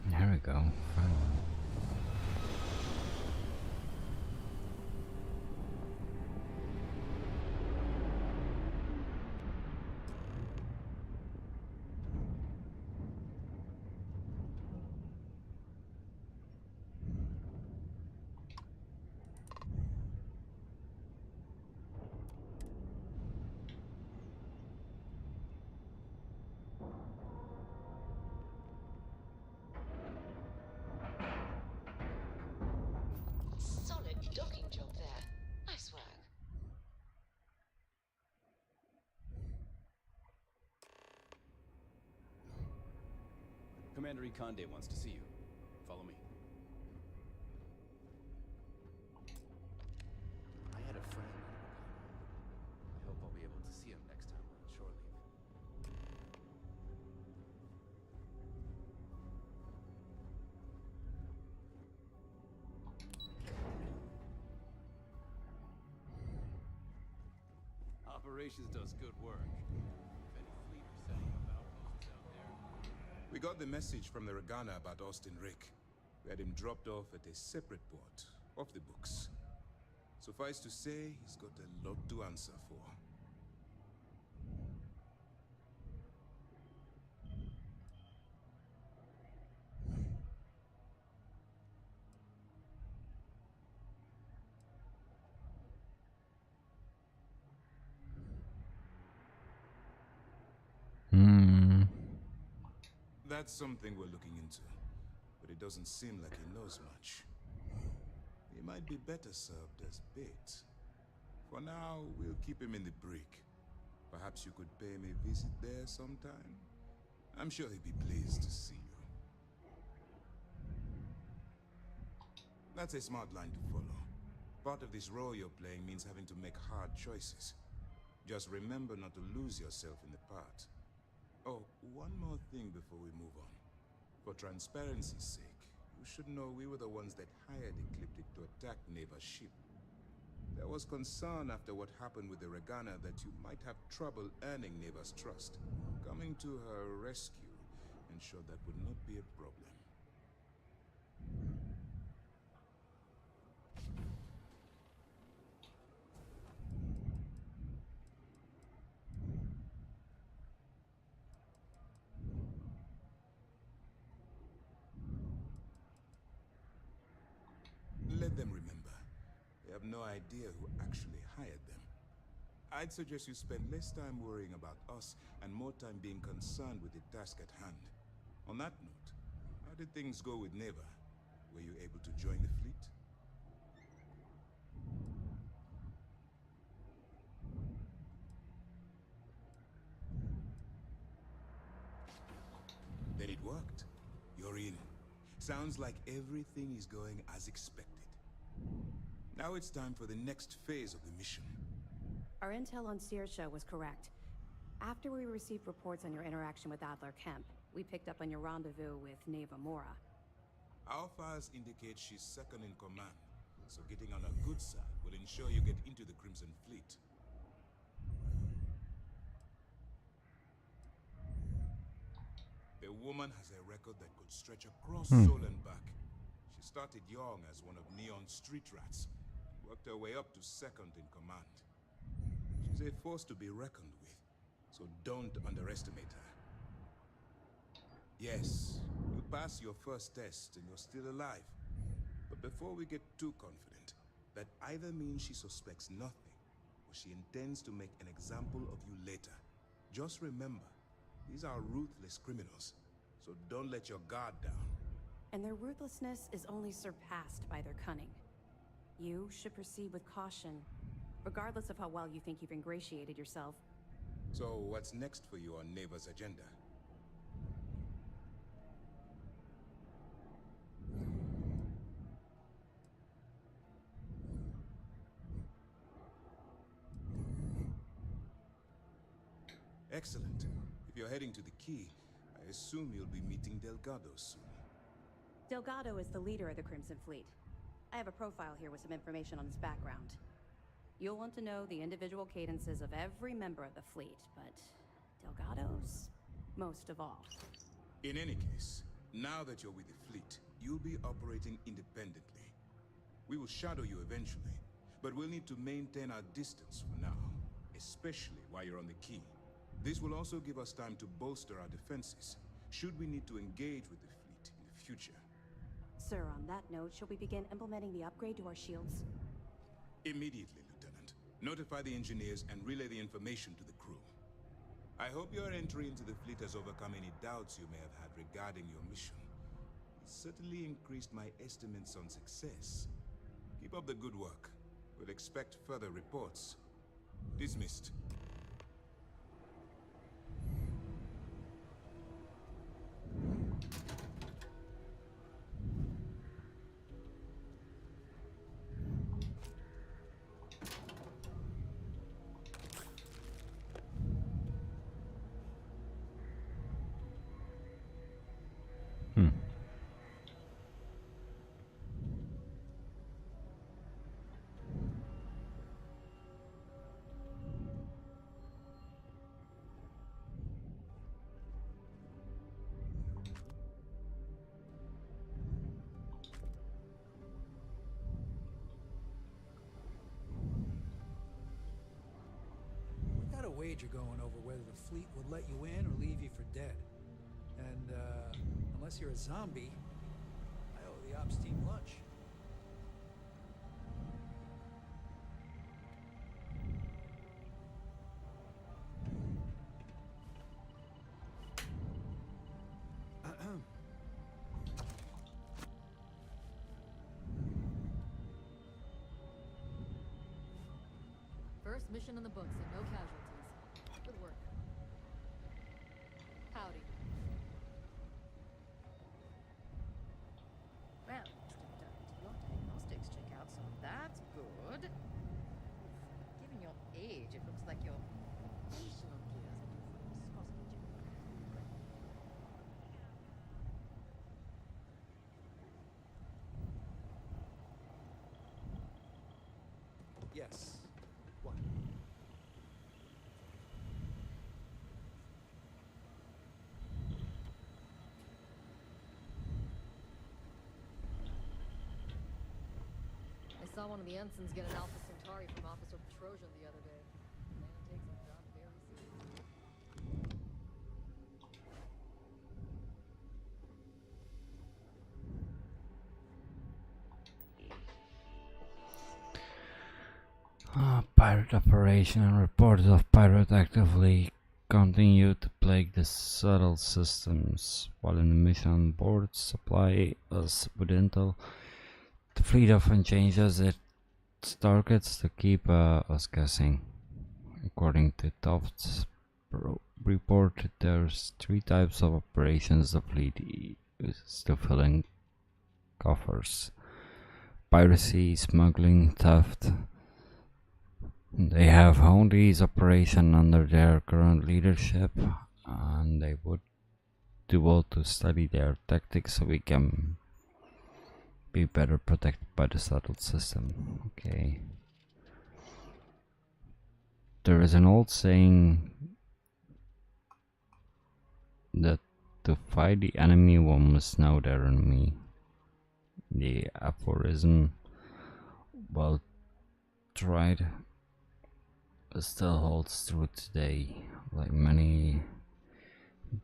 There we go. Finally. Solid docking job there. Nice work. Commander Ikande wants to see you. Follow me. I had a friend. I hope I'll be able to see him next time on shore leave. Operations does good work. If any fleet are setting up outposts out there. We got the message from the Regana about Austin Rick. We had him dropped off at a separate port, off the books. Suffice to say, he's got a lot to answer for. That's something we're looking into, but it doesn't seem like he knows much. He might be better served as bait. For now, we'll keep him in the brig. Perhaps you could pay me a visit there sometime? I'm sure he'd be pleased to see you. That's a smart line to follow. Part of this role you're playing means having to make hard choices. Just remember not to lose yourself in the part. Oh, one more thing before we move on. For transparency's sake, you should know we were the ones that hired Ecliptic to attack Neva's ship. There was concern after what happened with the Regana that you might have trouble earning Neva's trust. Coming to her rescue ensured that would not be a problem. Let them remember. They have no idea who actually hired them. I'd suggest you spend less time worrying about us and more time being concerned with the task at hand. On that note, how did things go with Neva? Were you able to join the fleet? Then it worked. You're in. Sounds like everything is going as expected. Now it's time for the next phase of the mission. Our intel on SINCERO was correct. After we received reports on your interaction with Adler Kemp, we picked up on your rendezvous with Neva Mora. Our files indicate she's second in command, so getting on her good side will ensure you get into the Crimson Fleet. The woman has a record that could stretch across soul and back. She started young as one of Neon's street rats, and worked her way up to second in command. She's a force to be reckoned with, so don't underestimate her. Yes, you passed your first test and you're still alive. But before we get too confident, that either means she suspects nothing, or she intends to make an example of you later. Just remember, these are ruthless criminals, so don't let your guard down. And their ruthlessness is only surpassed by their cunning. You should proceed with caution, regardless of how well you think you've ingratiated yourself. So what's next for you on Neva's agenda? Excellent. If you're heading to the Key, I assume you'll be meeting Delgado soon. Delgado is the leader of the Crimson Fleet. I have a profile here with some information on his background. You'll want to know the individual cadences of every member of the fleet, but Delgado's most of all. In any case, now that you're with the fleet, you'll be operating independently. We will shadow you eventually, but we'll need to maintain our distance for now, especially while you're on the Key. This will also give us time to bolster our defenses, should we need to engage with the fleet in the future. Sir, on that note, shall we begin implementing the upgrade to our shields? Immediately, Lieutenant. Notify the engineers and relay the information to the crew. I hope your entry into the fleet has overcome any doubts you may have had regarding your mission. It certainly increased my estimates on success. Keep up the good work. We'll expect further reports. Dismissed. Wager going over whether the fleet would let you in or leave you for dead. And, unless you're a zombie, I owe the ops team lunch. First mission in the books and no casualties. For Yes. What? I saw one of the ensigns get an Alpha Centauri from Officer Trojan the other day. Man takes his job very seriously. Pirate operation and reports of pirate actively continue to plague the subtle systems. While in the mission on board supply us with intel, the fleet often changes its targets to keep us guessing. According to Toft's report, there's 3 types of operations the fleet uses to fill in coffers: piracy, smuggling, theft. They have honed these operations under their current leadership, and they would do well to study their tactics so we can be better protected by the settled system. Okay. There is an old saying that to fight the enemy one must know their enemy. The aphorism, well tried, still holds true today. Like many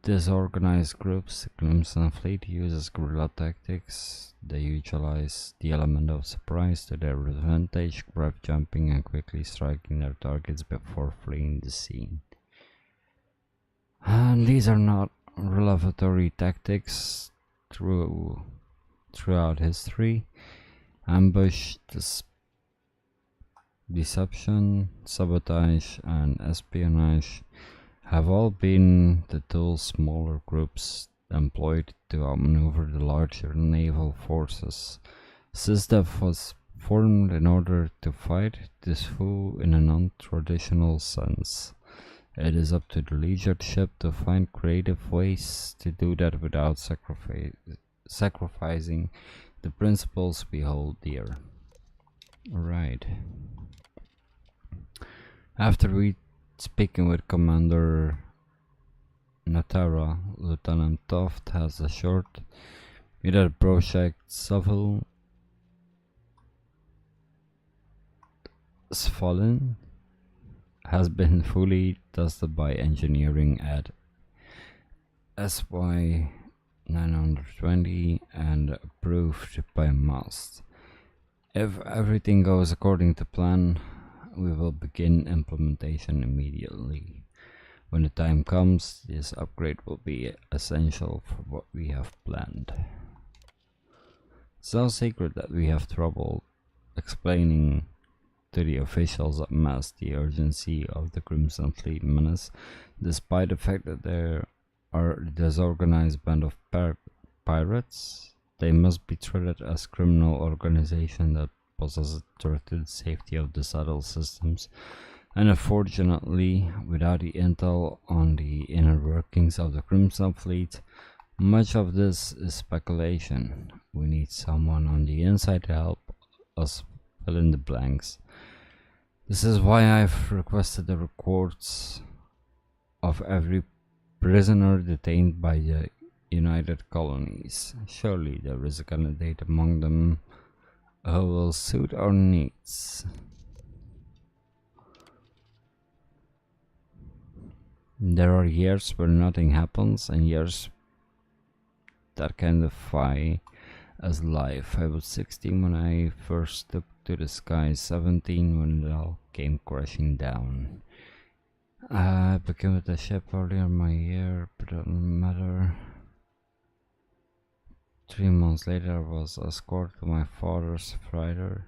disorganized groups, the Crimson Fleet uses guerrilla tactics. They utilize the element of surprise to their advantage, grab jumping and quickly striking their targets before fleeing the scene. And these are not revelatory tactics throughout history. Ambush, deception, sabotage, and espionage have all been the tools smaller groups employed to outmaneuver the larger naval forces. SysDef was formed in order to fight this foe in a non-traditional sense. It is up to the leadership to find creative ways to do that without sacrificing the principles we hold dear. Alright. After speaking with Commander Natara, Lieutenant Toft has assured me that Project Saville Svalin has been fully tested by engineering at SY 920 and approved by MAST. If everything goes according to plan, we will begin implementation immediately. When the time comes, this upgrade will be essential for what we have planned. It's no secret that we have trouble explaining to the officials at MAST the urgency of the Crimson Fleet menace, despite the fact that there are a disorganized band of pirates. They must be treated as criminal organization that poses a threat to the safety of the subtle systems, and unfortunately, without the intel on the inner workings of the Crimson Fleet, much of this is speculation. We need someone on the inside to help us fill in the blanks. This is why I've requested the records of every prisoner detained by the United Colonies. Surely there is a candidate among them who will suit our needs. There are years where nothing happens and years that can defy as life. I was 16 when I first took to the sky, 17 when it all came crashing down. I began with the ship earlier in my year, but it doesn't matter. 3 months later I was escorted to my father's freighter.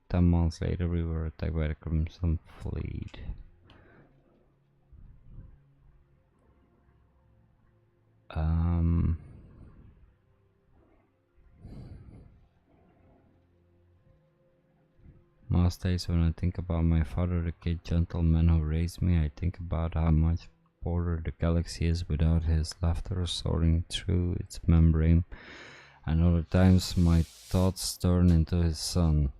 10 months later we were attacked by the Crimson Fleet. Most days when I think about my father, the kid gentleman who raised me, I think about how much broader the galaxy is without his laughter soaring through its membrane, and other times my thoughts turn into his son,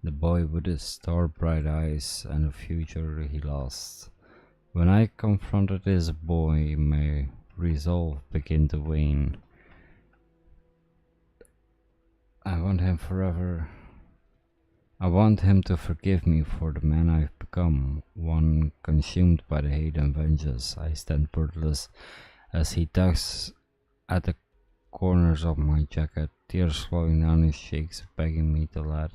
the boy with his star-bright eyes and a future he lost. When I confronted this boy, my resolve began to wane. I want him forever. I want him to forgive me for the man I've become, one consumed by the hate and vengeance. I stand wordless as he tugs at the corners of my jacket, tears flowing down his cheeks, begging me to let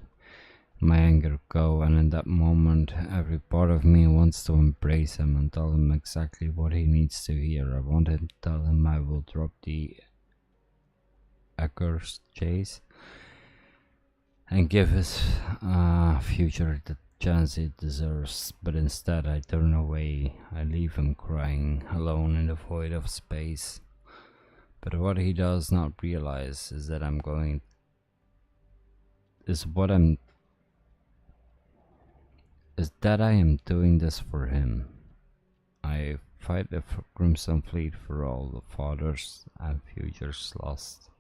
my anger go, and in that moment every part of me wants to embrace him and tell him exactly what he needs to hear. I want to tell him I will drop the accursed chase and give his future the chance it deserves, but instead I turn away. I leave him crying alone in the void of space. But what he does not realize is that I am doing this for him. I fight the Crimson Fleet for all the fathers and futures lost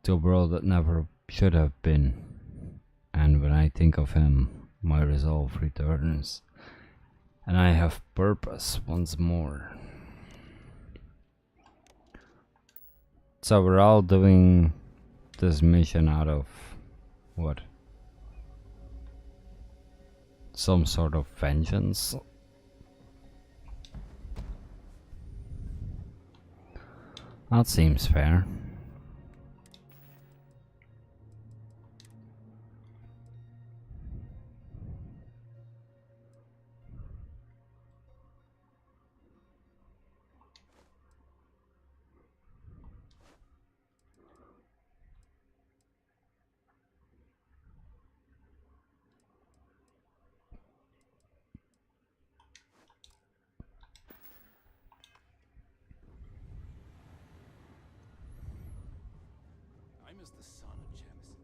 to a world that never should have been. And when I think of him, my resolve returns, and I have purpose once more. So we're all doing this mission out of what? Some sort of vengeance? That seems fair. I miss the sun on Jemison.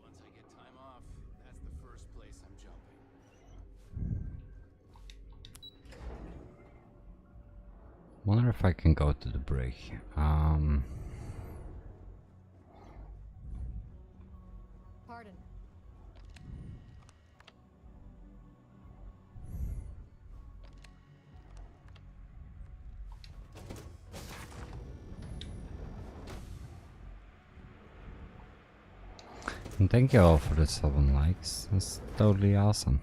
Once I get time off, that's the first place I'm jumping. Wonder if I can go to the break. Pardon. And thank you all for the 7 likes. That's totally awesome.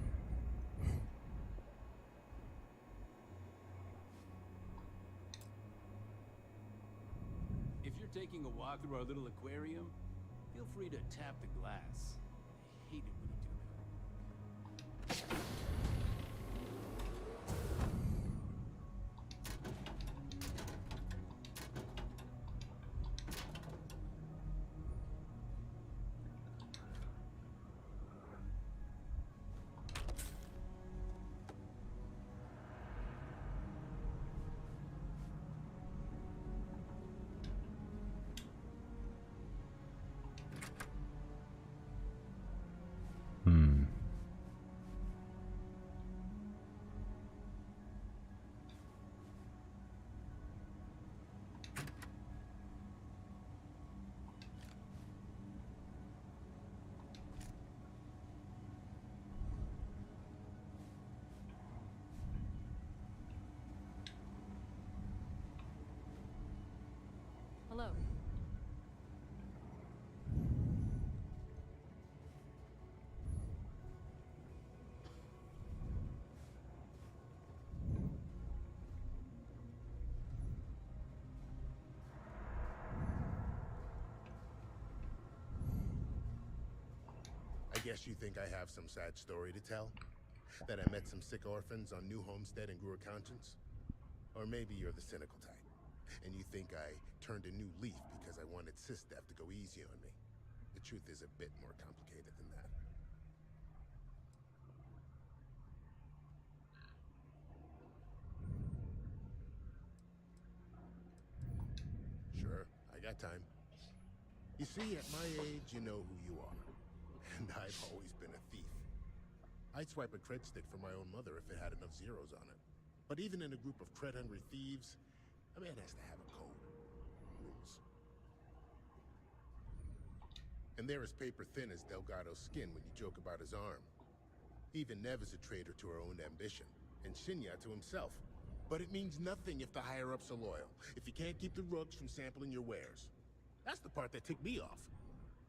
If you're taking a walk through our little aquarium, feel free to tap the glass. I hate it when you do that. Hello. I guess you think I have some sad story to tell? That I met some sick orphans on New Homestead and grew a conscience? Or maybe you're the cynical type, and you think I turned a new leaf because I wanted SysDef to go easy on me. The truth is a bit more complicated than that. Sure, I got time. You see, at my age, you know who you are. And I've always been a thief. I'd swipe a cred stick for my own mother if it had enough zeros on it. But even in a group of cred-hungry thieves, a man has to have a code. Rules. And they're as paper thin as Delgado's skin when you joke about his arm. Even Nev is a traitor to her own ambition, and Shinya to himself. But it means nothing if the higher-ups are loyal, if you can't keep the rooks from sampling your wares. That's the part that ticked me off.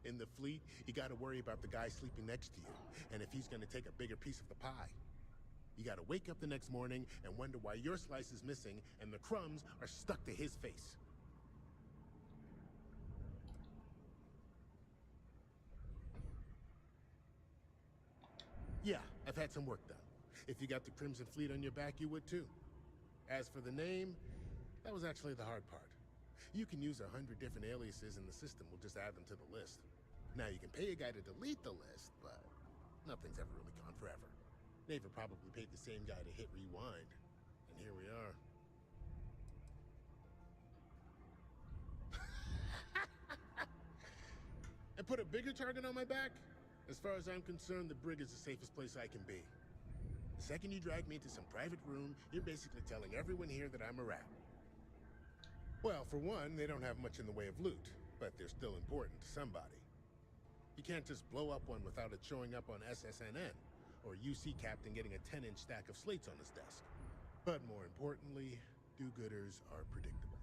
In the fleet, you gotta worry about the guy sleeping next to you, and if he's gonna take a bigger piece of the pie. You gotta wake up the next morning and wonder why your slice is missing and the crumbs are stuck to his face. Yeah, I've had some work done. If you got the Crimson Fleet on your back, you would too. As for the name, that was actually the hard part. You can use 100 different aliases and the system will just add them to the list. Now you can pay a guy to delete the list, but nothing's ever really gone forever. Neva probably paid the same guy to hit rewind, and here we are. And put a bigger target on my back? As far as I'm concerned, the brig is the safest place I can be. The second you drag me into some private room, you're basically telling everyone here that I'm a rat. Well, for one, they don't have much in the way of loot, but they're still important to somebody. You can't just blow up one without it showing up on SSNN, or UC Captain getting a 10-inch stack of slates on his desk. But more importantly, do-gooders are predictable.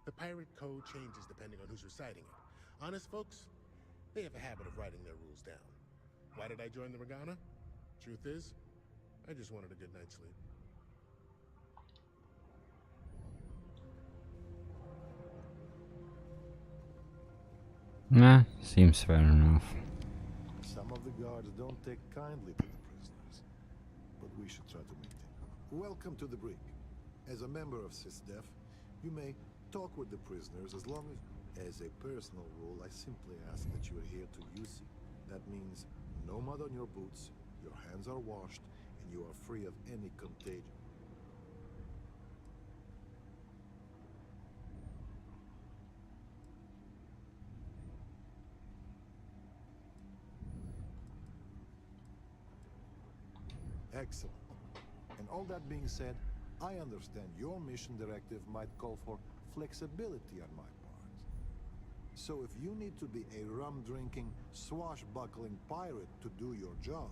The pirate code changes depending on who's reciting it. Honest folks, they have a habit of writing their rules down. Why did I join the Regana? Truth is, I just wanted a good night's sleep. Nah, seems fair enough. Some of the guards don't take kindly to the prisoners, but we should try to meet him. Welcome to the brig. As a member of SysDef, you may talk with the prisoners as long as a personal rule, I simply ask that you adhere to UC. That means no mud on your boots, your hands are washed, and you are free of any contagion. Excellent. And all that being said, I understand your mission directive might call for flexibility on my part. So if you need to be a rum-drinking, swashbuckling pirate to do your job,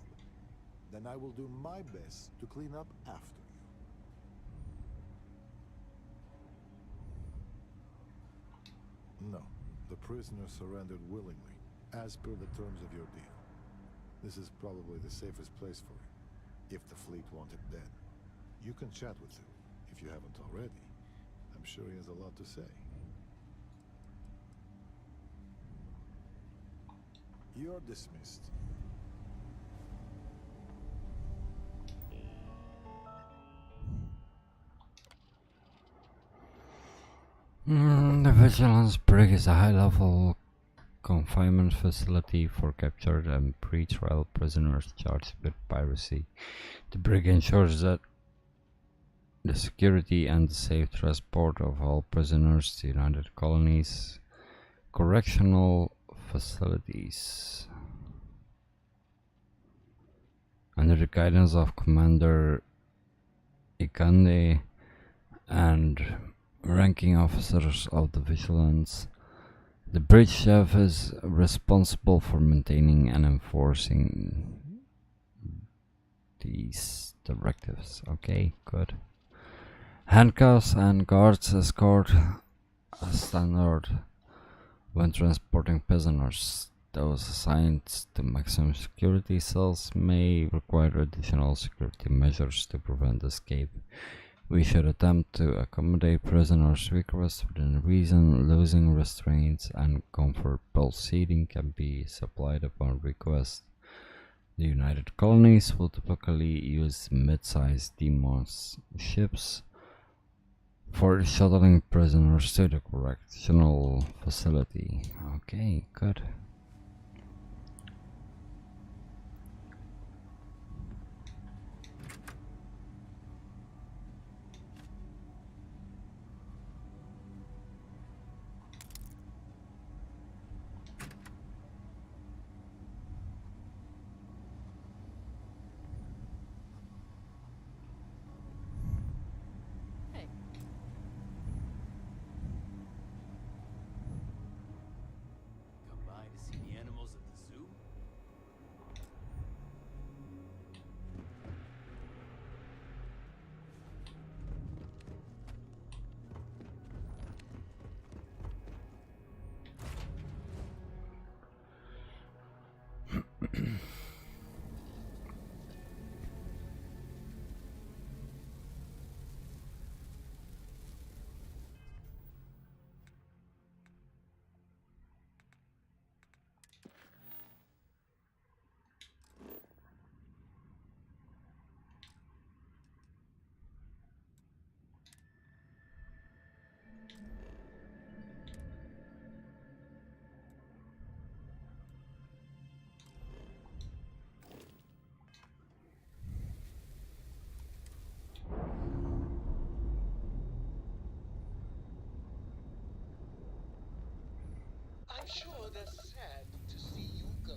then I will do my best to clean up after you. No, the prisoner surrendered willingly, as per the terms of your deal. This is probably the safest place for him, if the fleet want him dead. You can chat with him, if you haven't already. I'm sure he has a lot to say. You're dismissed. The Vigilance Brig is a high-level confinement facility for captured and pre-trial prisoners charged with piracy. The brig ensures that the security and safe transport of all prisoners to United Colonies correctional facilities. Under the guidance of Commander Ikande and ranking officers of the Vigilance, the bridge chef is responsible for maintaining and enforcing these directives. Okay, good. Handcuffs and guards escort as standard when transporting prisoners. Those assigned to maximum security cells may require additional security measures to prevent escape. We should attempt to accommodate prisoners' requests within reason. Losing restraints and comfortable seating can be supplied upon request. The United Colonies will typically use mid-sized demons ships for shuttling prisoners to the correctional facility. Okay, good. I'm sure they're sad to see you go.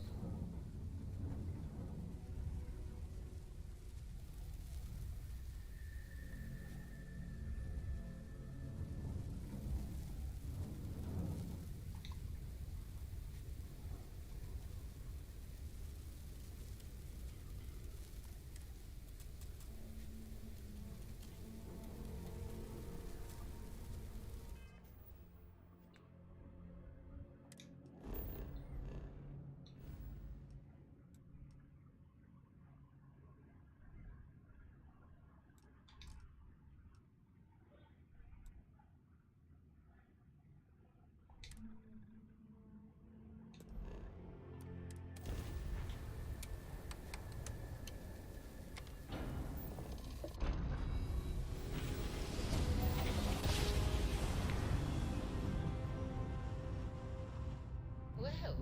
Well,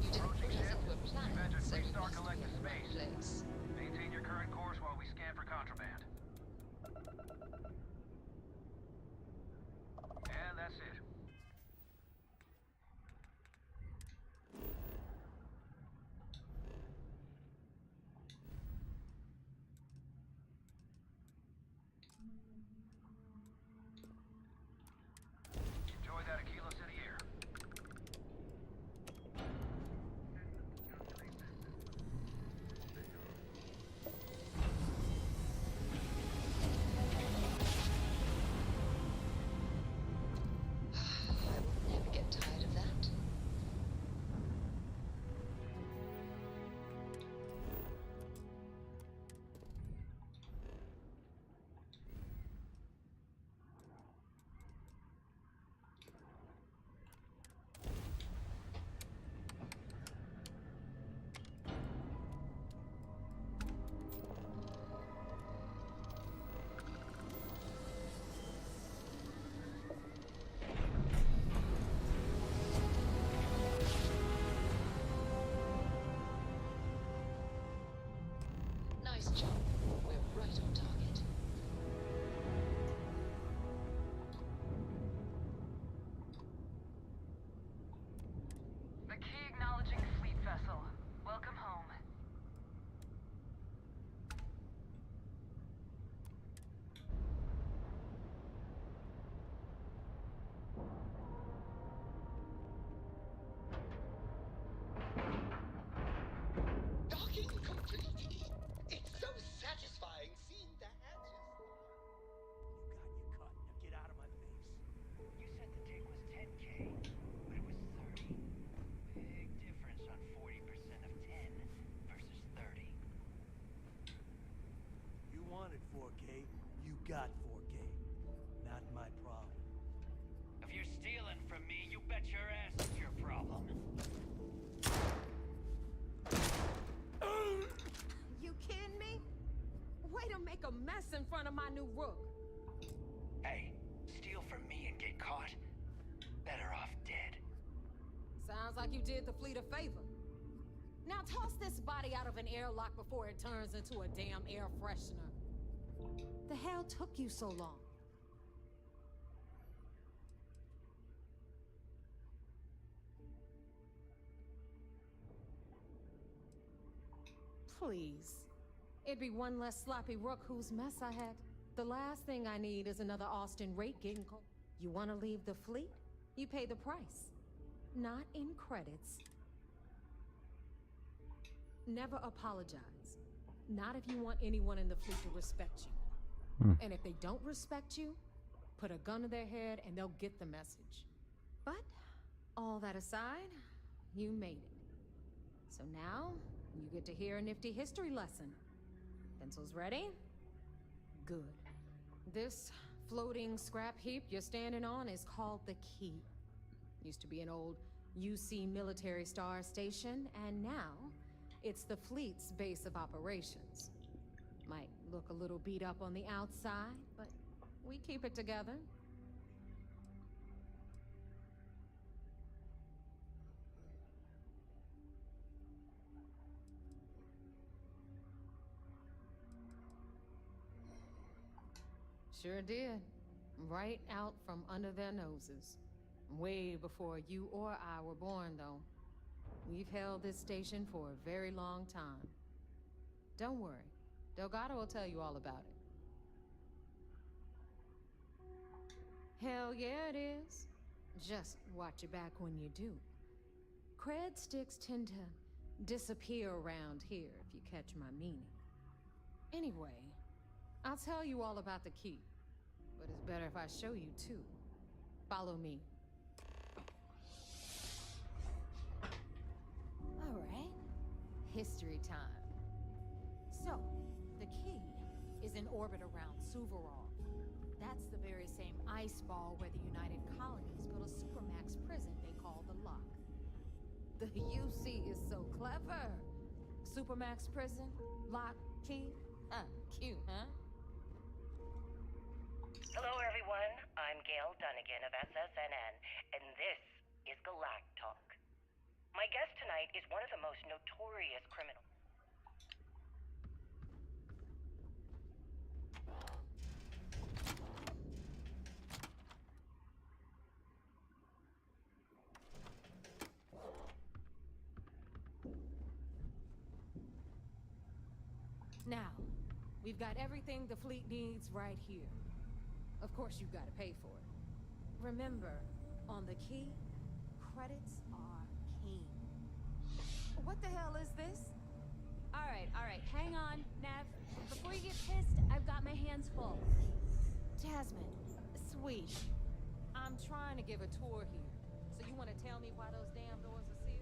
you didn't put us into a plan, so we must be in the right place. Maintain your current course while we scan for contraband. And that's it. Enjoy that Aquila City air. I will never get tired of that. Nice job. We're right on target. The key acknowledging fleet vessel. Welcome home. Docking complete. It's so satisfying seeing the hatches. You got your cut. Now get out of my face. You said the dig was 10K, but it was 30. Big difference on 40% of 10 versus 30. You wanted 4K, you got 4K. Not my problem. If you're stealing from me, you bet your ass it's your problem. You kidding me? Way to make a mess in front of my new rook. Hey, steal from me and get caught. Better off dead. Sounds like you did the fleet a favor. Now toss this body out of an airlock before it turns into a damn air freshener. The hell took you so long? Please. It'd be one less sloppy rook whose mess I had. The last thing I need is another Austin rate getting cold. You want to leave the fleet? You pay the price. Not in credits. Never apologize. Not if you want anyone in the fleet to respect you. And if they don't respect you, put a gun to their head and they'll get the message. But, all that aside, you made it. So now, You get to hear a nifty history lesson. Pencils ready? Good. This floating scrap heap you're standing on is called the Key. Used to be an old UC military star station, and now it's the fleet's base of operations. Might look a little beat up on the outside, but we keep it together. Sure did. Right out from under their noses. Way before you or I were born, though. We've held this station for a very long time. Don't worry. Delgado will tell you all about it. Hell yeah, it is. Just watch your back when you do. Cred sticks tend to disappear around here, if you catch my meaning. Anyway, I'll tell you all about the Key. But it's better if I show you, too. Follow me. All right. History time. So, the Key is in orbit around Suvorov. That's the very same ice ball where the United Colonies built a supermax prison they call the Lock. The UC is so clever. Supermax prison, Lock, Key. Cute, huh? Hello, everyone. I'm Gail Dunnigan of SSNN, and this is Galactalk. My guest tonight is one of the most notorious criminals. Now, we've got everything the fleet needs right here. Of course, you've got to pay for it. Remember, on the Key, credits are king. What the hell is this? All right, hang on, Nev. Before you get pissed, I've got my hands full. Jasmine, sweet. I'm trying to give a tour here. So you want to tell me why those damn doors are sealed?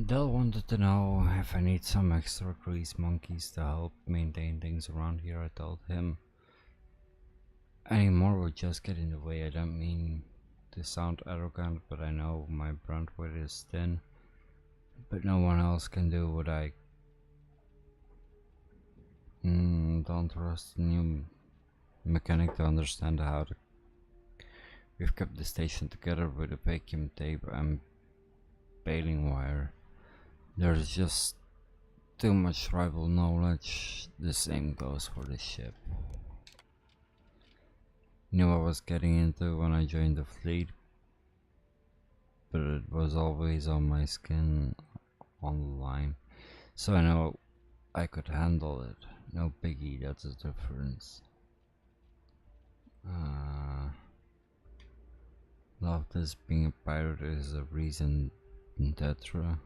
Del wanted to know if I need some extra grease monkeys to help maintain things around here. I told him any more would just get in the way. I don't mean to sound arrogant, but I know my bandwidth is thin. But no one else can do what I don't trust the new mechanic to understand how to. We've kept the station together with a vacuum tape and baling wire. There's just too much tribal knowledge. The same goes for the ship. Knew I was getting into when I joined the fleet, but it was always on my skin on the line, so I know I could handle it. No biggie, that's the difference. Love this being a pirate is a reason, Tetra.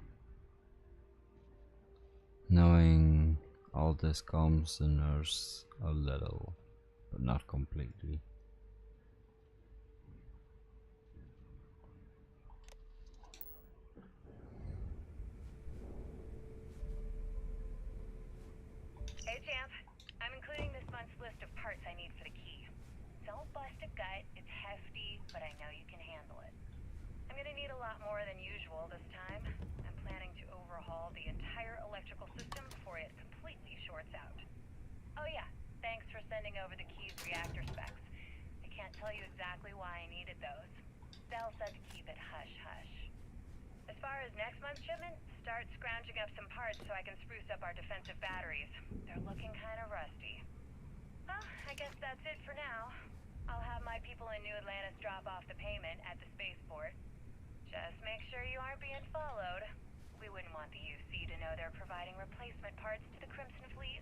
Knowing all this calms the nerves a little, but not completely. Hey, Champ. I'm including this month's list of parts I need for the Key. Don't bust a gut. It's hefty, but I know you can handle it. I'm gonna need a lot more than usual this time. I'm planning to overhaul the entire electrical system before it completely shorts out. Oh yeah, thanks for sending over the Key's reactor specs. I can't tell you exactly why I needed those. Bell said to keep it hush-hush. As far as next month's shipment, start scrounging up some parts so I can spruce up our defensive batteries. They're looking kind of rusty. Well, I guess that's it for now. I'll have my people in New Atlantis drop off the payment at the spaceport. Just make sure you aren't being followed. We wouldn't want the UC to know they're providing replacement parts to the Crimson Fleet.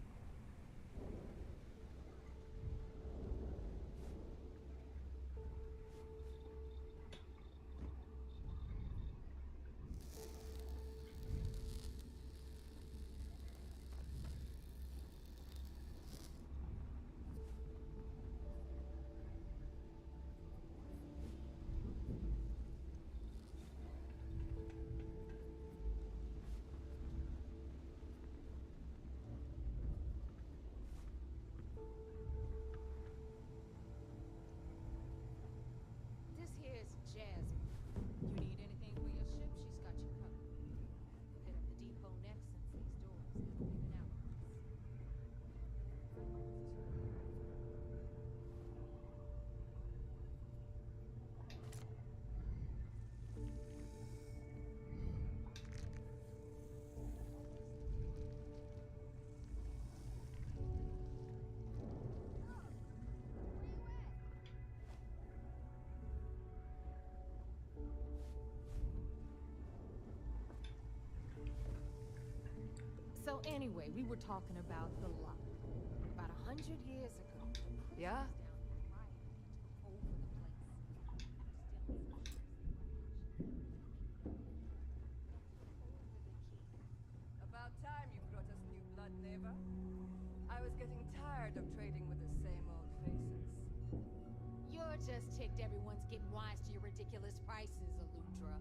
This here's Jasmine. You need anything for your ship, she's got you covered. We'll hit up the depot next since these doors have in and out. So anyway, we were talking about the lot. About 100 years ago. Yeah? About time you brought us new blood, Neva. I was getting tired of trading with the same old faces. You're just ticked everyone's getting wise to your ridiculous prices, Aludra.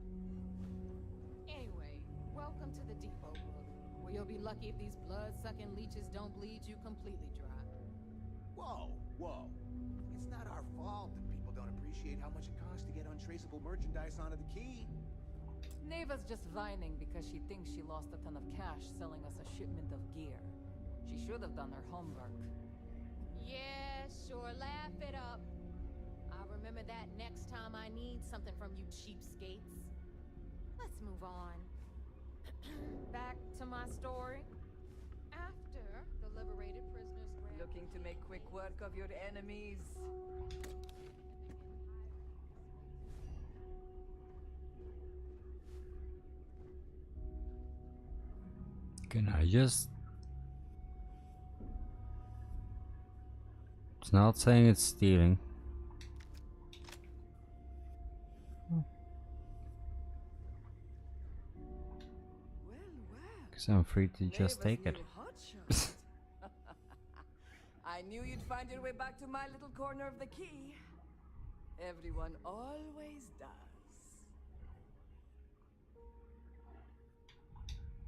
Anyway, welcome to the depot, Brooke. Where you'll be lucky if these blood-sucking leeches don't bleed you completely dry. Whoa, whoa. It's not our fault that people don't appreciate how much it costs to get untraceable merchandise onto the key. Neva's just whining because she thinks she lost a ton of cash selling us a shipment of gear. She should have done her homework. Yeah, sure, laugh it up. I'll remember that next time I need something from you cheapskates. Let's move on. Back to my story. After the liberated prisoners grabbed... Looking to make quick work of your enemies. Can I just... It's not saying it's stealing. Because I'm free to just take it. I knew you'd find your way back to my little corner of the key. Everyone always does.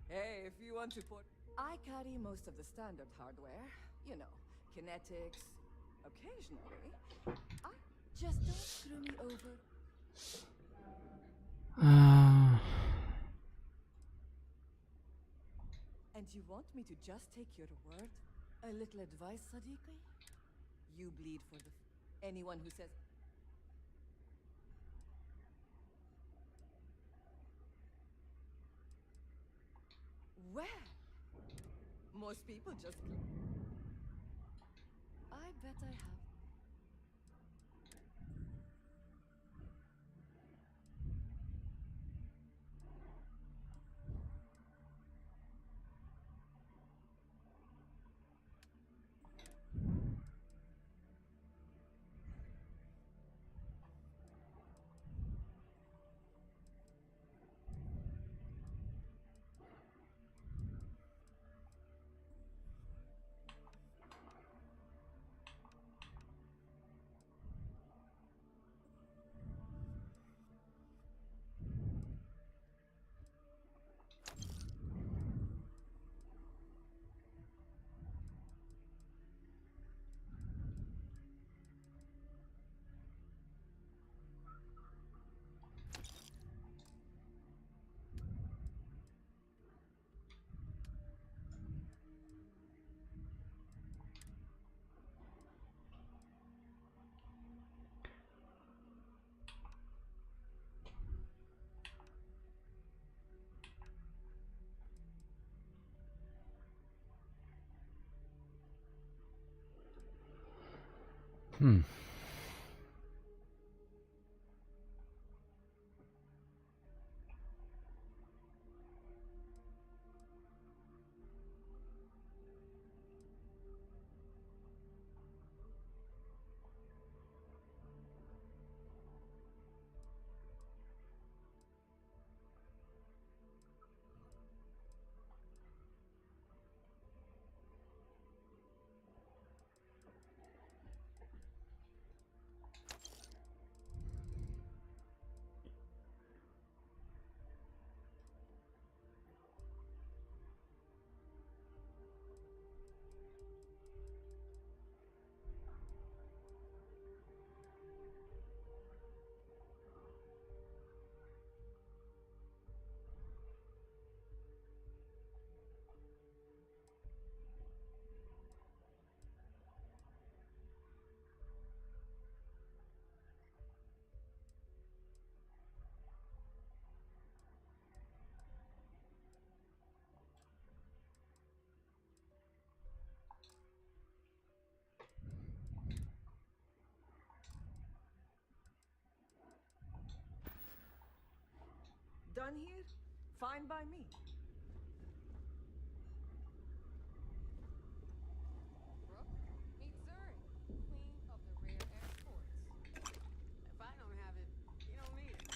Hey, if you want to put... I carry most of the standard hardware. You know, kinetics. Occasionally. Just don't screw me over. And you want me to just take your word? A little advice, Sadiqi? You bleed for the... anyone who says... Well, most people just... I bet I have. done here? Fine by me. Brooke, meet Zuri, queen of the rare exports. If I don't have it, you don't need it.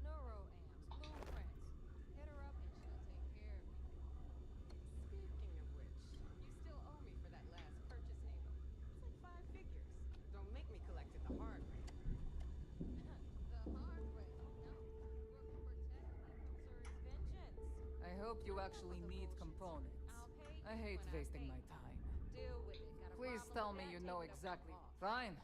Neuroamps, blueprints. Hit her up and she'll take care of you. Speaking of which, you still owe me for that last purchase, Nema. It's like 5 figures. Don't make me collect it the hard way. The hard way. No. We're protecting Zuri's vengeance. I hope you actually need components. I hate wasting my time. Deal with it. Got a Please problem tell with me that? you Take know it up with exactly. the boss. Fine.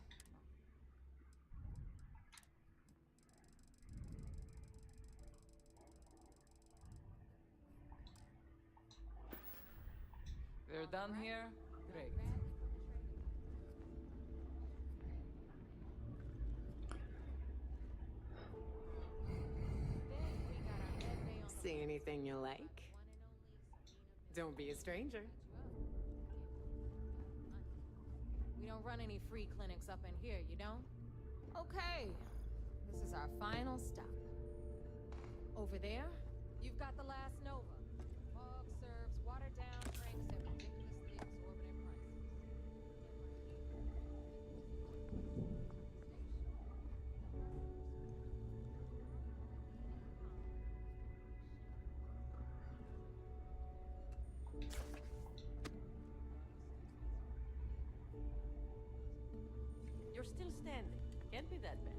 We're done here? Great. See anything you like? Don't be a stranger. We don't run any free clinics up in here, you don't? Okay. This is our final stop. Over there, you've got the last Nova. Fog serves watered down drinks at ridiculously exorbitant prices. You're still standing. Can't be that bad.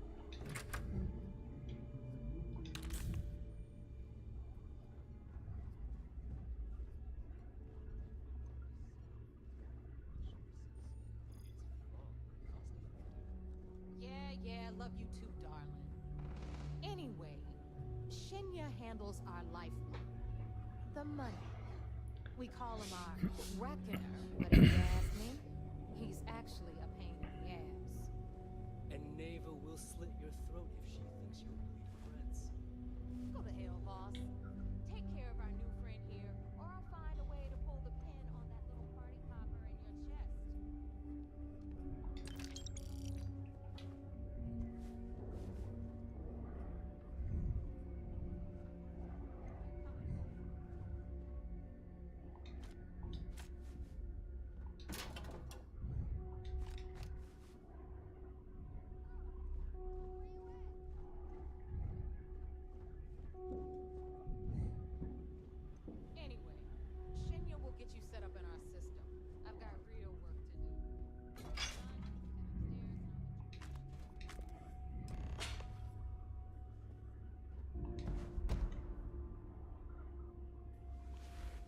Yeah, love you too, darling. Anyway, Shinya handles our lifeblood. The money. We call him our reckoner, but if you ask me, he's actually a pain in the ass. And Neva will slit your throat if she thinks you'll bleed friends. Go to hell, boss. Take care of our new friend here, or I'll find a way to pull the pin on that little party popper in your chest. Anyway, Shinya will get you set up in our system. I've got real work to do.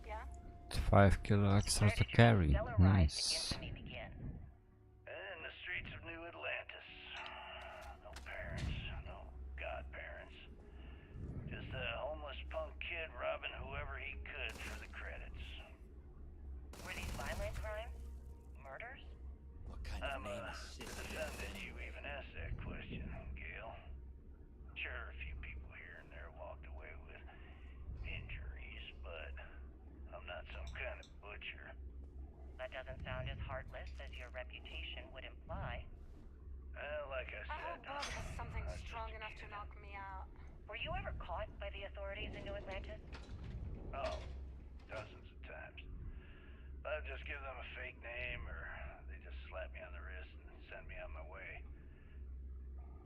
Yeah? It's 5 kilo extra to carry. Nice. In the streets of New Atlantis. No parents, no godparents. Just a homeless punk kid robbing whoever he could for the credits. Were these violent crimes? Murders? What kind of I'm name is shit? stunned that you even asked that question, Gail. Sure, a few people here and there walked away with injuries, but I'm not some kind of butcher. That doesn't sound as heartless as your reputation would imply. Well, like I I said, hope Bob has something I was just strong a enough to kid. knock me out. Were you ever caught by the authorities in New Atlantis? Oh, dozens of times. I'd just give them a fake name, or they just slap me on the wrist and send me on my way.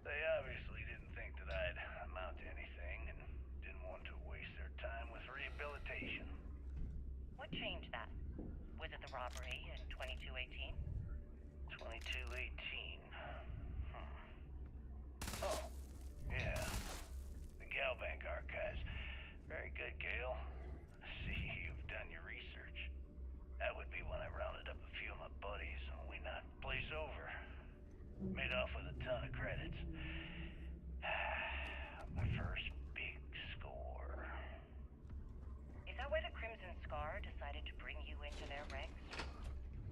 They obviously didn't think that I'd amount to anything and didn't want to waste their time with rehabilitation. What changed that? Was it the robbery in 2218? 2218. Oh, yeah. The Galbank archives. Very good, Gail. I see you've done your research. That would be when I rounded up a few of my buddies and we knocked the place over. Made off with a ton of credits. My first big score. Is that why the Crimson Scar decided to bring you into their ranks?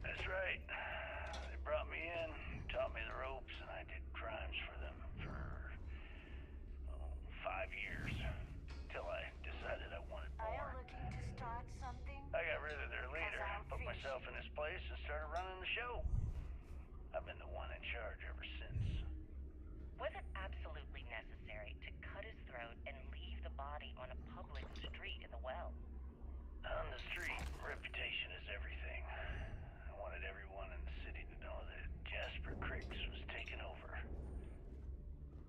That's right. They brought me in, well. On the street, reputation is everything. I wanted everyone in the city to know that Jasper Cricks was taking over.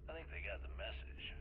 I think they got the message.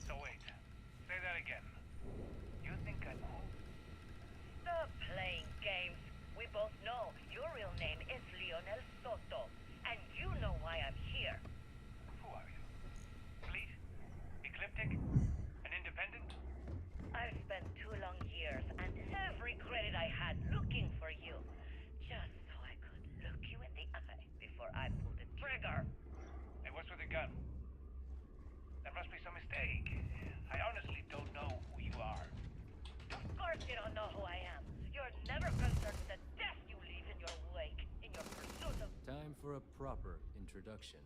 So wait, say that again. You think I'm who? Stop playing games. We both know your real name is Lionel Soto, and you know why I'm here. Who are you? Fleet? Ecliptic? An independent? I've spent 2 long years and every credit I had looking for you, just so I could look you in the eye before I pulled the trigger. Hey, what's with the gun? There must be some mistake. I honestly don't know who you are. Of course you don't know who I am. You're never concerned with the death you leave in your wake, in your pursuit of... Time for a proper introduction.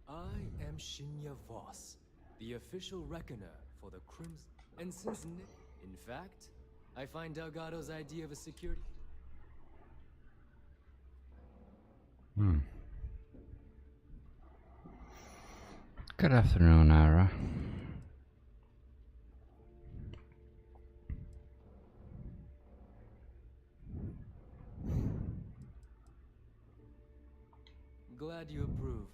I am Shinya Voss, the official reckoner for the Crimsin. And since in fact, I find Delgado's idea of a security... Good afternoon, Ira. Glad you approve.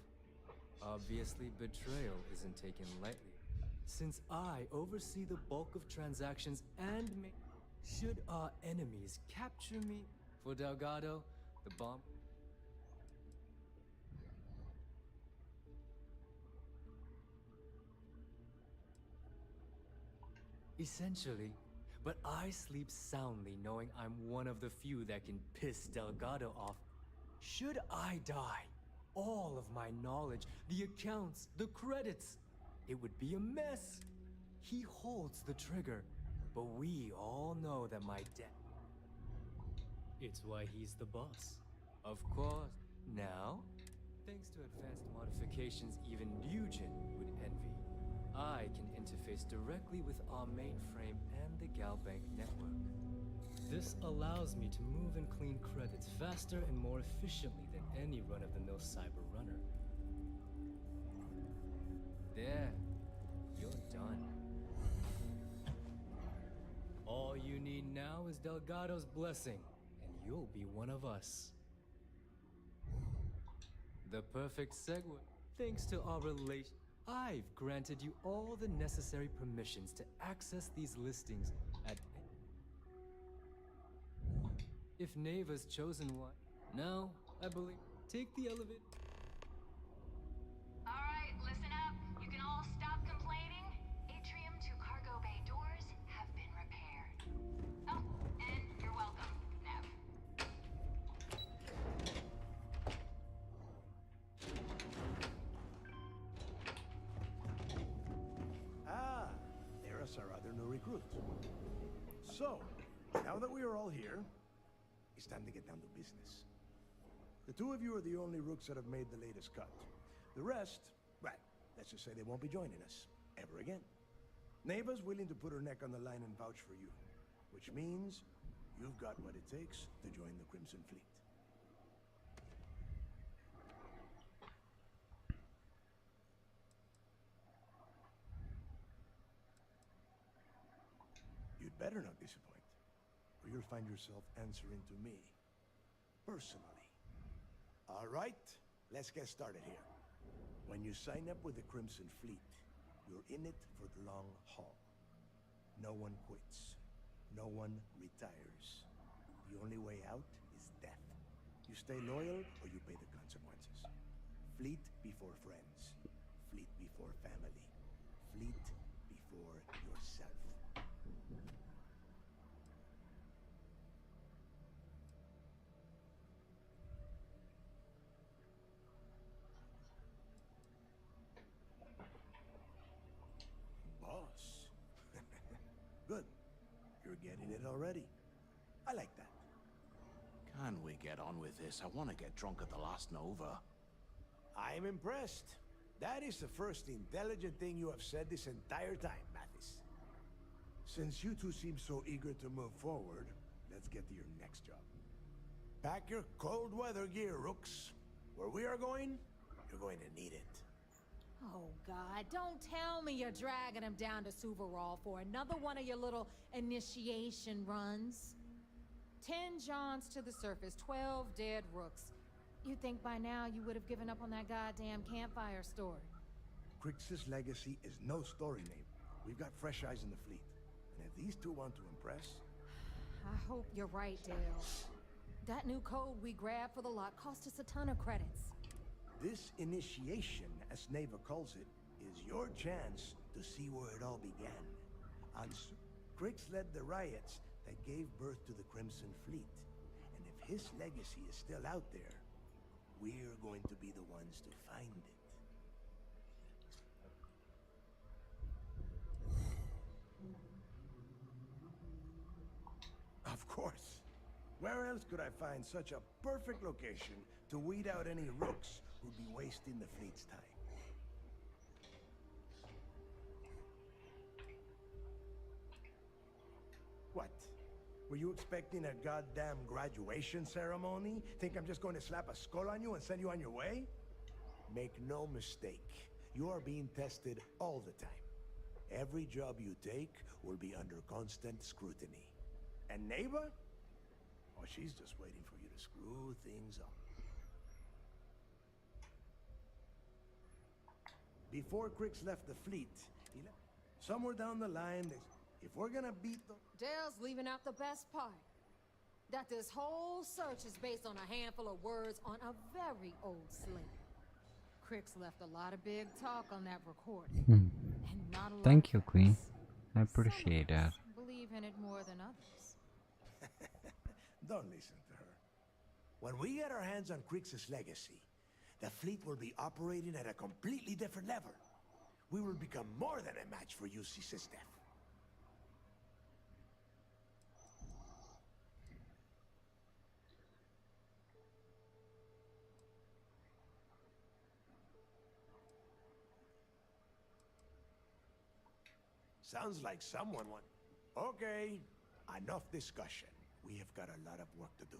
Obviously, betrayal isn't taken lightly, since I oversee the bulk of transactions and should our enemies capture me for Delgado, the bomb... Essentially, but I sleep soundly knowing I'm one of the few that can piss Delgado off. Should I die, all of my knowledge, the accounts, the credits, it would be a mess. He holds the trigger, but we all know that my debt... It's why he's the boss. Of course. Now, thanks to advanced modifications even Nugent would envy, I can interface directly with our mainframe and the Galbank network. This allows me to move and clean credits faster and more efficiently than any run-of-the-mill cyber runner. There, you're done. All you need now is Delgado's blessing, and you'll be one of us. The perfect segue. Thanks to our relation, I've granted you all the necessary permissions to access these listings at... If Neva's chosen one, now, I believe, take the elevator. Alright, listen up. You can all stop complaining. Atrium to cargo bay doors have been repaired. Oh, and you're welcome, Nev. Ah, there's our other new recruit. So, now that we are all here, it's time to get down to business. The two of you are the only rooks that have made the latest cut. The rest, well, let's just say they won't be joining us ever again. Neva's willing to put her neck on the line and vouch for you, which means you've got what it takes to join the Crimson Fleet. You'd better not disappoint, or you'll find yourself answering to me, personally. All right, let's get started here. When you sign up with the Crimson Fleet, you're in it for the long haul. No one quits. No one retires. The only way out is death. You stay loyal or you pay the consequences. Fleet before friends. Fleet before family. Fleet before yourself. Boss. Good. You're getting it already. I like that. Can we get on with this? I want to get drunk at the last Nova. I'm impressed. That is the first intelligent thing you have said this entire time, Mathis. Since you two seem so eager to move forward, let's get to your next job. Pack your cold weather gear, Rooks. Where we are going, you're going to need it. Oh, God, don't tell me you're dragging him down to Suvarall for another one of your little initiation runs. 10 Johns to the surface, 12 dead Rooks. You'd think by now you would have given up on that goddamn campfire story. Crix's legacy is no story name. We've got fresh eyes in the fleet. And if these two want to impress... I hope you're right, Dale. That new code we grabbed for the lot cost us a ton of credits. This initiation, as Neva calls it, is your chance to see where it all began. Crix led the riots that gave birth to the Crimson Fleet. And if his legacy is still out there, we're going to be the ones to find it. Of course. Where else could I find such a perfect location to weed out any Rooks who'd be wasting the fleet's time? What? Were you expecting a goddamn graduation ceremony? Think I'm just going to slap a skull on you and send you on your way? Make no mistake. You are being tested all the time. Every job you take will be under constant scrutiny. And Neva? Oh, she's just waiting for you to screw things up. Before Crix left the fleet, he left somewhere down the line, if we're gonna beat the... Dale's leaving out the best part. That this whole search is based on a handful of words on a very old slate. Crix left a lot of big talk on that recording. And not a lot Thank you, of Queen. facts. I appreciate that. Believe in it more than others. Don't listen to her. When we get our hands on Crix's legacy, the fleet will be operating at a completely different level. We will become more than a match for UC System. Sounds like someone want... Okay, enough discussion. We have got a lot of work to do.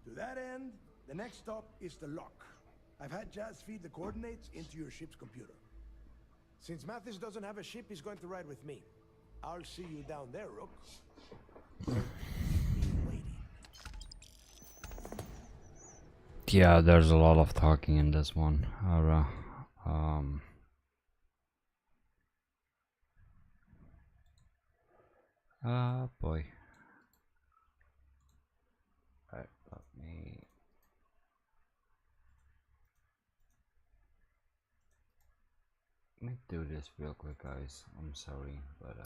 To that end, the next stop is the lock. I've had Jodzz feed the coordinates into your ship's computer. Since Mathis doesn't have a ship, he's going to ride with me. I'll see you down there, Rook. Yeah, there's a lot of talking in this one. Boy. Right, let me do this real quick, guys. I'm sorry, but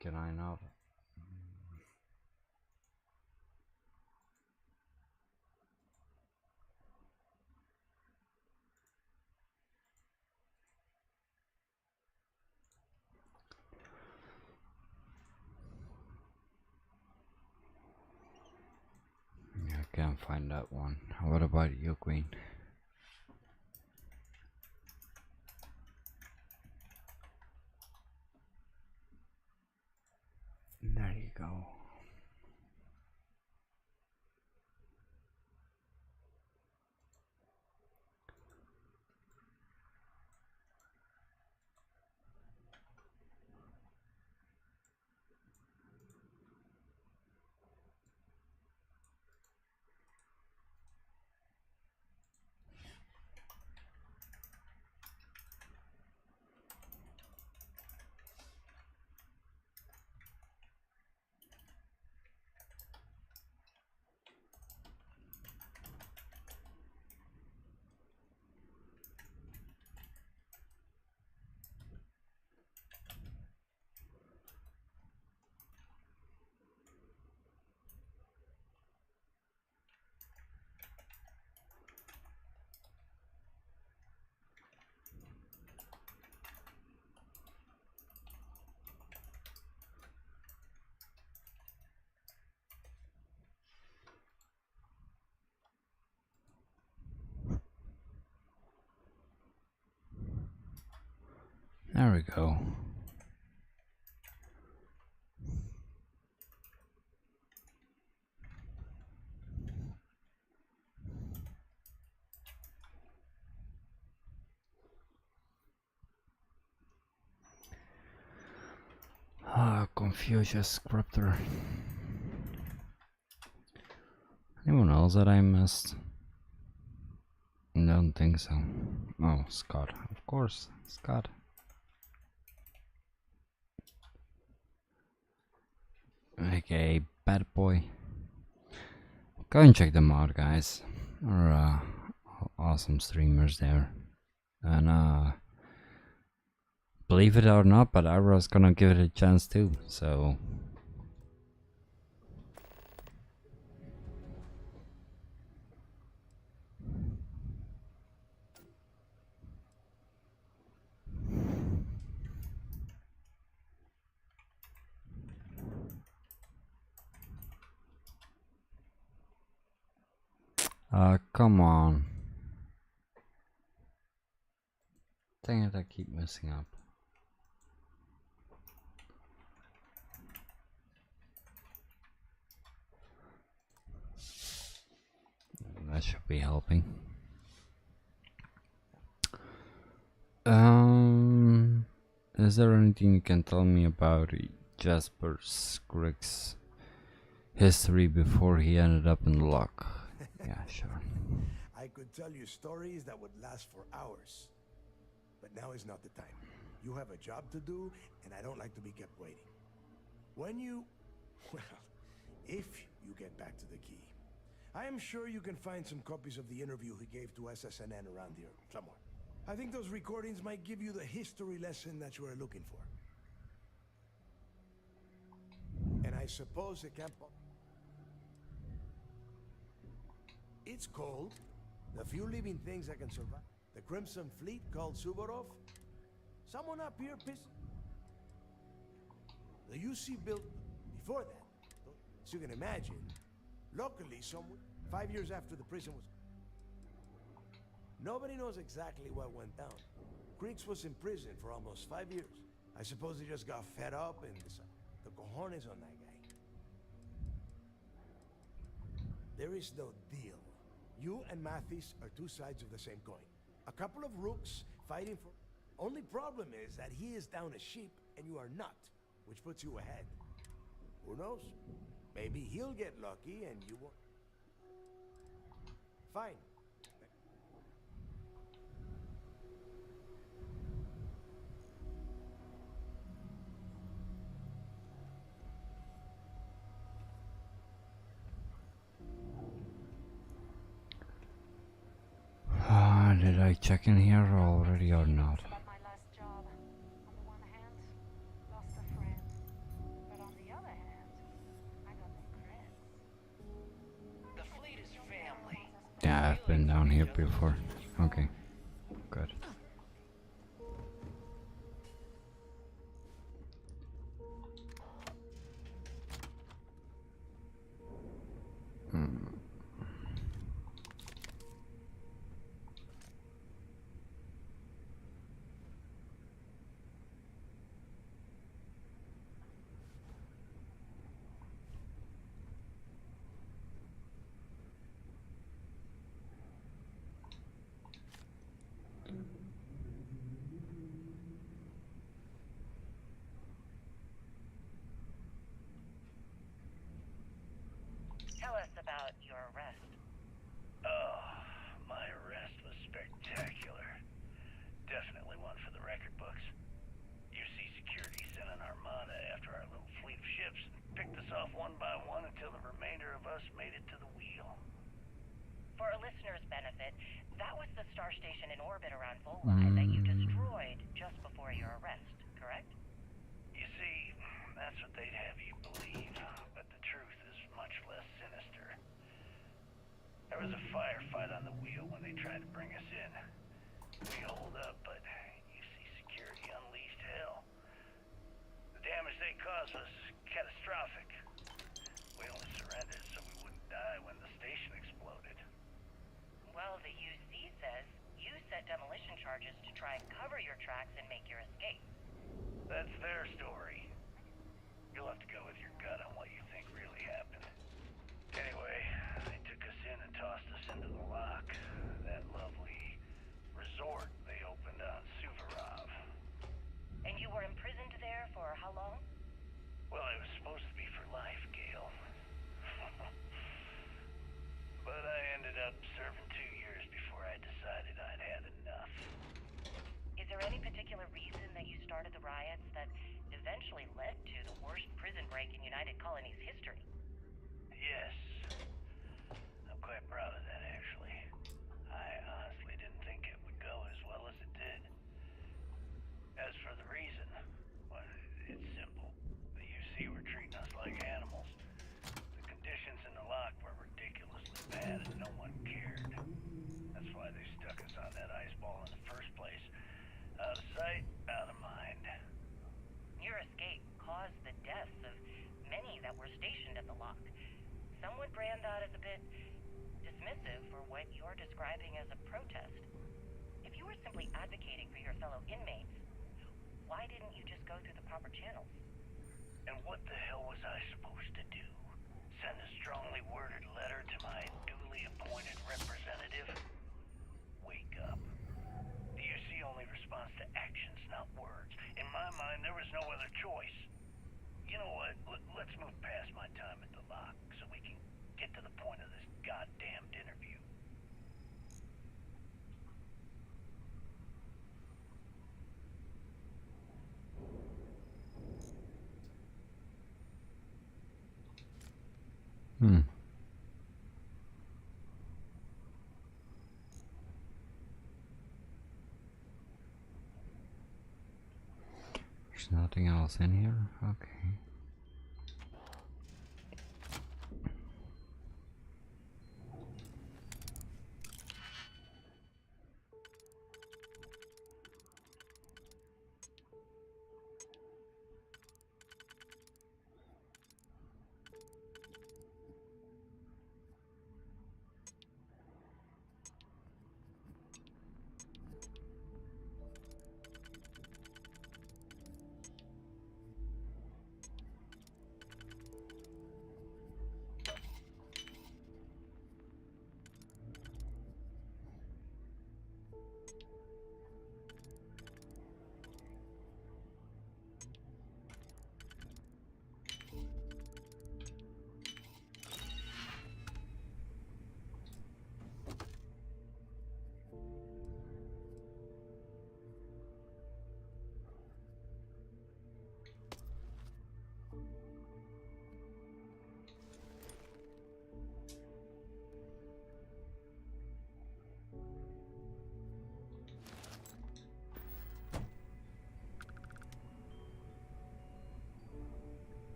can I not? can't find that one. What about you, Queen? There you go. There we go. Confucius Scriptor. Anyone else that I missed? Don't think so. Oh, Scott. Of course, Scott. Okay, Bad Boy. Go and check them out, guys. They're awesome streamers there. And believe it or not, but I was gonna give it a chance too, so come on. Dang it, I keep messing up. That should be helping. Is there anything you can tell me about Jasper Scrigg's history before he ended up in luck? Yeah, sure. I could tell you stories that would last for hours. But now is not the time. You have a job to do, and I don't like to be kept waiting. When you... well, if you get back to the key, I am sure you can find some copies of the interview he gave to SSNN around here, somewhere. I think those recordings might give you the history lesson that you are looking for. And I suppose it can't... It's cold. The few living things that can survive. The Crimson Fleet called Suvorov. Someone up here pissed... The UC built before that. As you can imagine, luckily, 5 years after the prison was... Nobody knows exactly what went down. Creeks was in prison for almost 5 years. I suppose he just got fed up and decided the cojones on that guy. There is no deal. You and Mathis are two sides of the same coin. A couple of rooks fighting for... Only problem is that he is down a sheep and you are not, which puts you ahead. Who knows? Maybe he'll get lucky and you won't. Fine. Did I check in here already or not? Yeah, I've been down here before. Okay, good. about your arrest. Oh, my arrest was spectacular. Definitely one for the record books. UC Security sent an armada after our little fleet of ships and picked us off one by one until the remainder of us made it to the wheel. For a listener's benefit, that was the star station in orbit around Volai that you destroyed just before your arrest, correct? You see, that's what they'd have you believe, but the truth is much less sinister. There was a firefight on the wheel when they tried to bring us in. We holed up, but UC Security unleashed hell. The damage they caused was catastrophic. We only surrendered so we wouldn't die when the station exploded. Well, the UC says you set demolition charges to try and cover your tracks and make your escape. That's their story. You'll have to go with your gut on what you think really happened. Anyway, they took us in and tossed us into the lock. That lovely resort they opened on Suvorov. And you were imprisoned there for how long? Well, it was supposed to be for life, Gale. But I ended up serving 2 years before I decided I'd had enough. Is there any particular reason that you started the riots that eventually led to the worst prison break in United Colonies history? Yes. I'm quite proud of that, actually. I honestly didn't think it would go as well as it did. As for the reason, well, it's simple. The UC were treating us like animals. The conditions in the lock were ridiculously bad and no one cared. That's why they stuck us on that ice ball in the first place. Out of sight, out of mind. Your escape caused the deaths of many that were stationed at the lock. Some would brand that as a bit dismissive for what you're describing as a protest. If you were simply advocating for your fellow inmates, why didn't you just go through the proper channels? And what the hell was I supposed to do? Send a strongly worded letter to my duly appointed representative? Wake up. The UC only responds to actions, not words. In my mind, there was no other choice. You know what? Let's move past my time at the lock so we can get to the point of this goddamned interview. There's nothing else in here? Okay.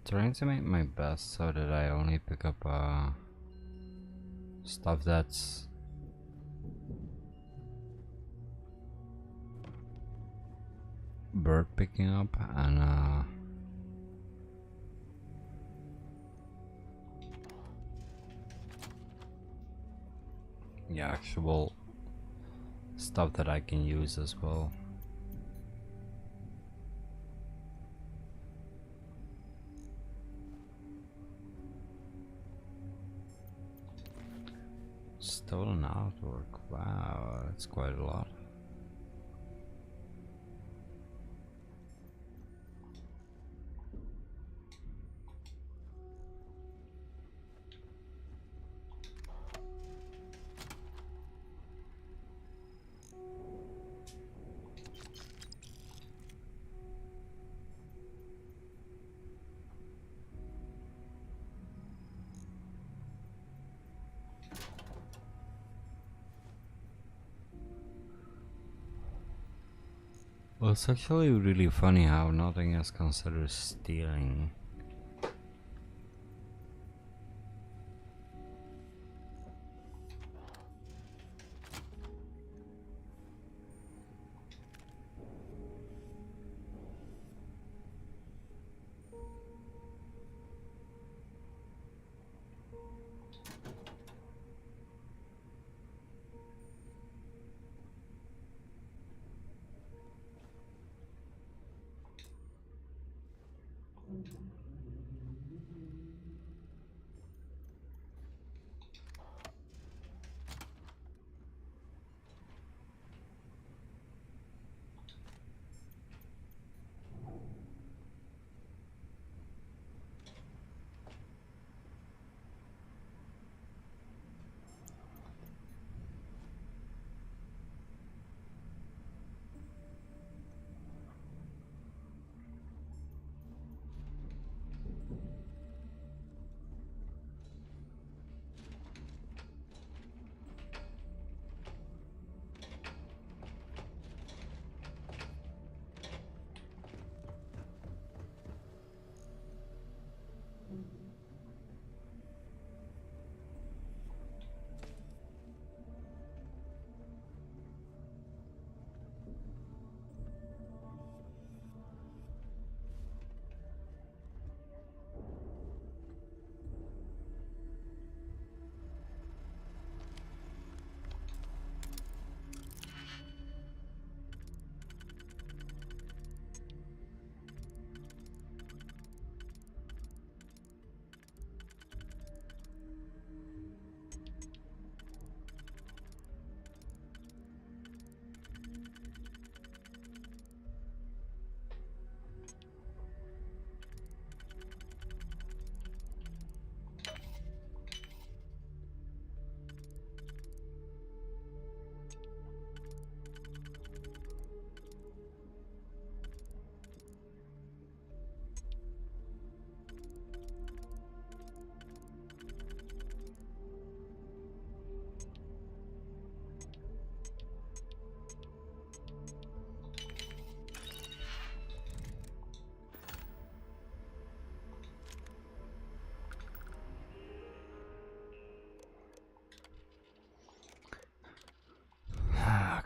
Trying to make my best so that I only pick up stuff that's bird picking up and the actual stuff that I can use as well. stolen artwork. Wow, that's quite a lot. Well, it's actually really funny how nothing is considered stealing.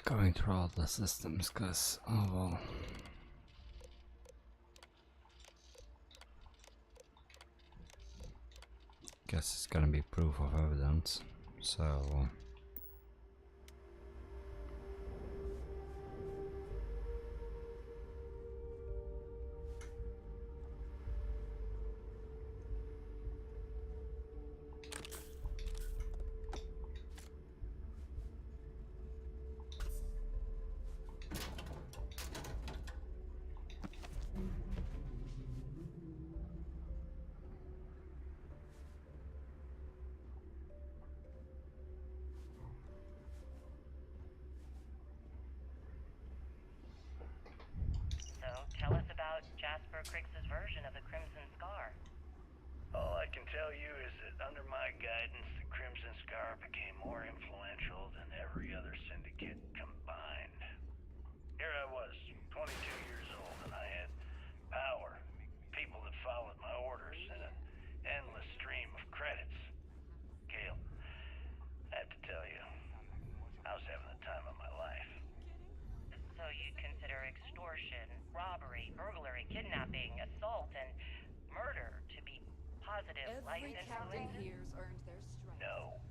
Going through all the systems, cause oh well. Guess it's gonna be proof of evidence, so Krix's version of the Crimson Scar. All I can tell you is that under my guidance, the Crimson Scar became more influential than every other syndicate combined. Here I was, 22 years old, and I had power, people that followed my orders, and an endless stream of credits. Gale, I have to tell you, I was having the time of my life. So you'd consider extortion, robbery, burglary, kidnapping, assault, and murder to be positive life captain influences? here's earned their stripes. No.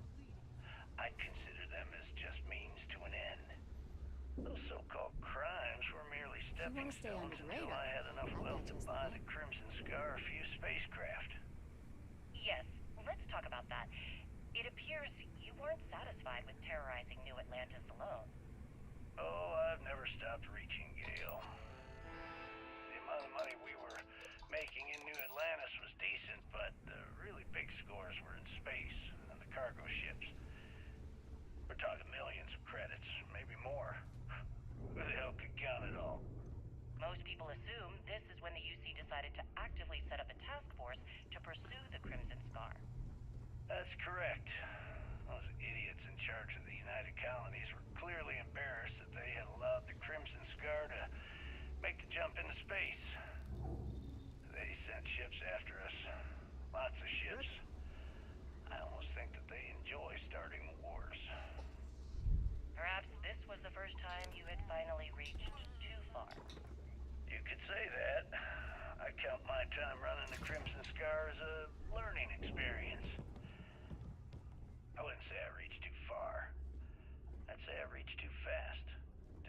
I consider them as just means to an end. Those so-called crimes were merely stepping stones until I had enough wealth to buy the Crimson Scar a few spacecraft. Yes, let's talk about that. It appears you weren't satisfied with terrorizing New Atlantis alone. Oh, I've never stopped reaching, Gale. The amount of money we were making in New Atlantis was decent, but the really big scores were in space and the cargo ships. We're talking millions of credits, maybe more. Who the hell could count it all? Most people assume this is when the UC decided to actively set up a task force to pursue the Crimson Scar. That's correct. Those idiots in charge of the United Colonies were clearly embarrassed that they had allowed the Crimson Scar to make the jump into space. They sent ships after us. Lots of ships. I almost think that they enjoy starting wars. Perhaps this was the first time you had finally reached too far. You could say that. I count my time running the Crimson Scar as a learning experience. I wouldn't say I reached too far. I'd say I reached too fast.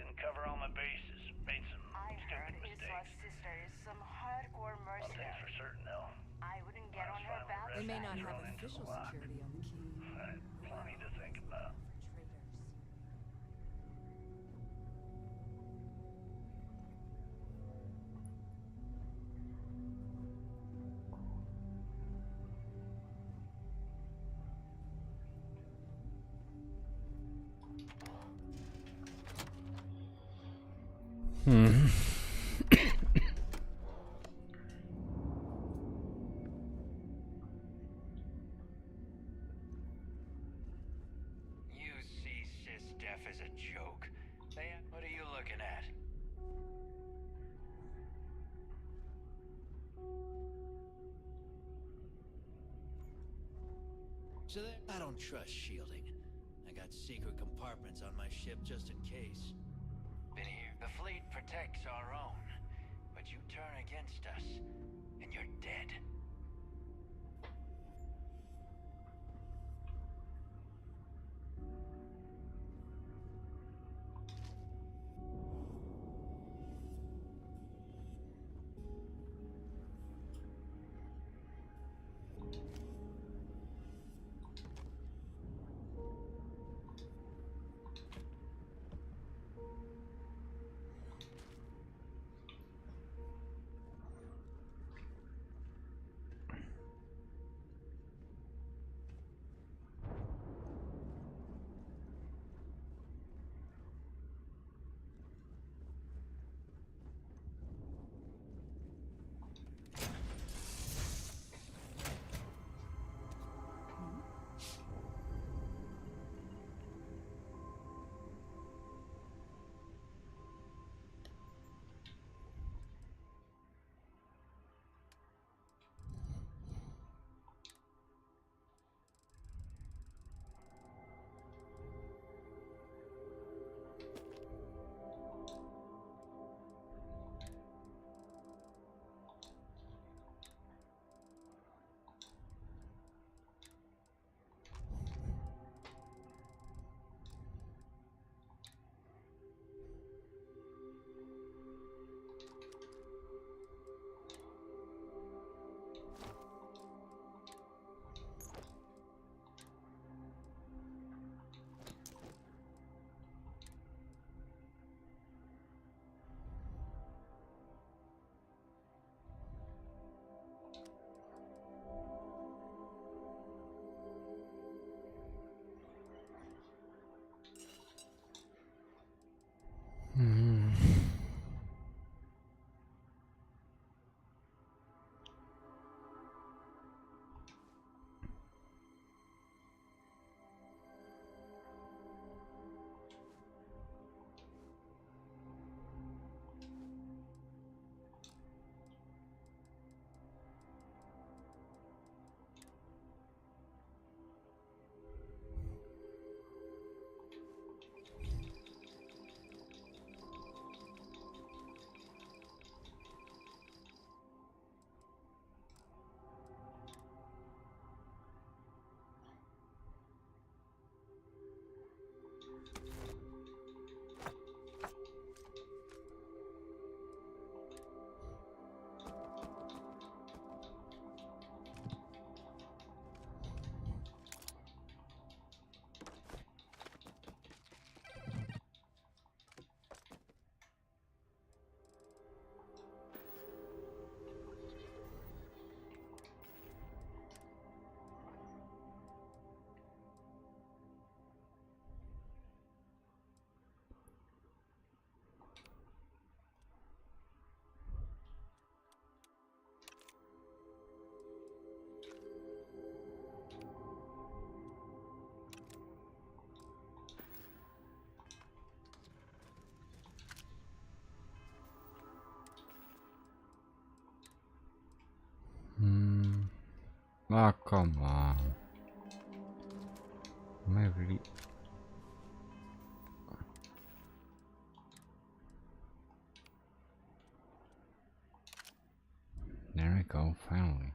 Didn't cover all my bases. Made some stupid mistakes. Sister is some hardcore One thing's for certain, though. I wouldn't get on her back. They may not have official security on the key. I had plenty to think about. You see SysDef as a joke. What are you looking at? So there, I don't trust shielding. I got secret compartments on my ship just in case. Been here. The fleet protects our own, but you turn against us, and you're dead. Oh, come on. Am I really... There we go, finally.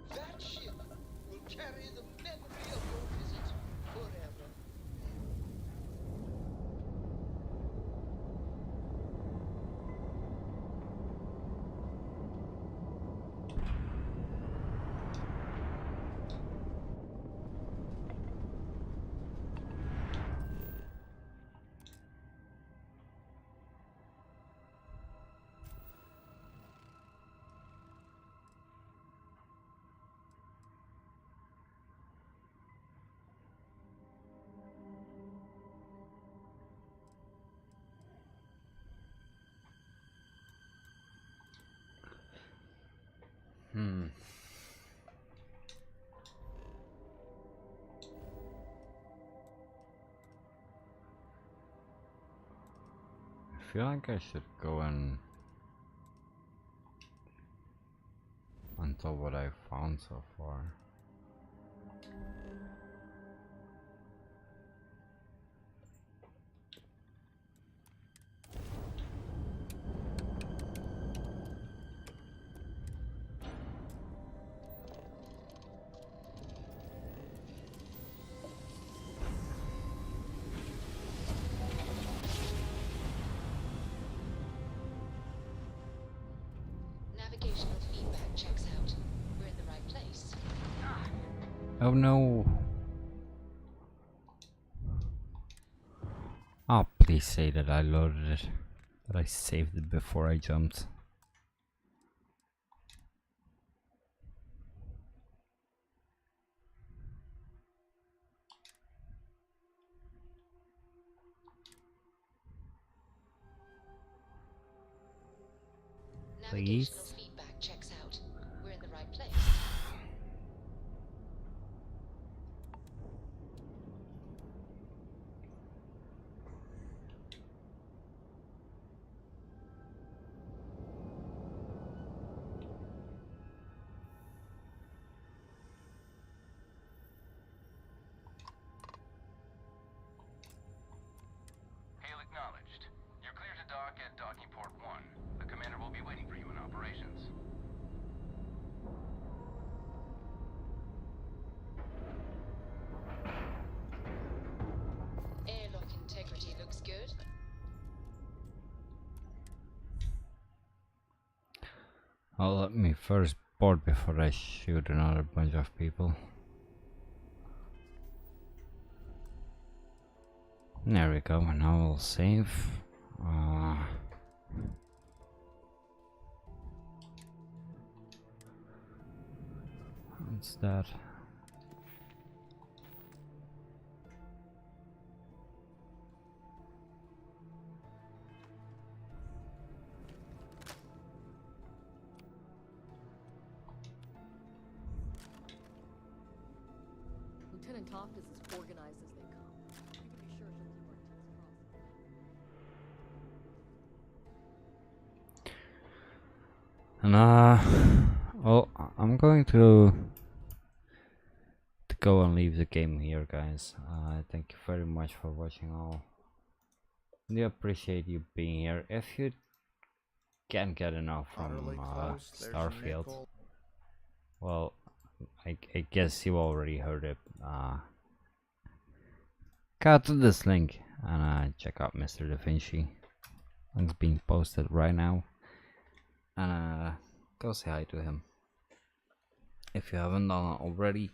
That ship will carry the memory of your visit forever. I feel like I should go and until what I found so far. Navigational feedback checks out. We're in the right place. Oh no! Oh, please say that I loaded it. That I saved it before I jumped. Please. Navigational feedback checks out. We're in the right place. Hail acknowledged. You're clear to dock at docking port 1. The commander will be waiting for you in operations. Airlock integrity looks good. Oh, let me first board before I shoot another bunch of people. There we go, and now we'll save. What's that? Lieutenant Toft is as organized as they come. You can be sure she'll keep our T's crossed. And well, I'm going to go and leave the game here, guys. Thank you very much for watching all. I do appreciate you being here. If you can't get enough from Starfield. Well, I guess you already heard it. Go to this link and check out Mr. Da Vinci. Link's being posted right now. And go say hi to him. If you haven't done it already,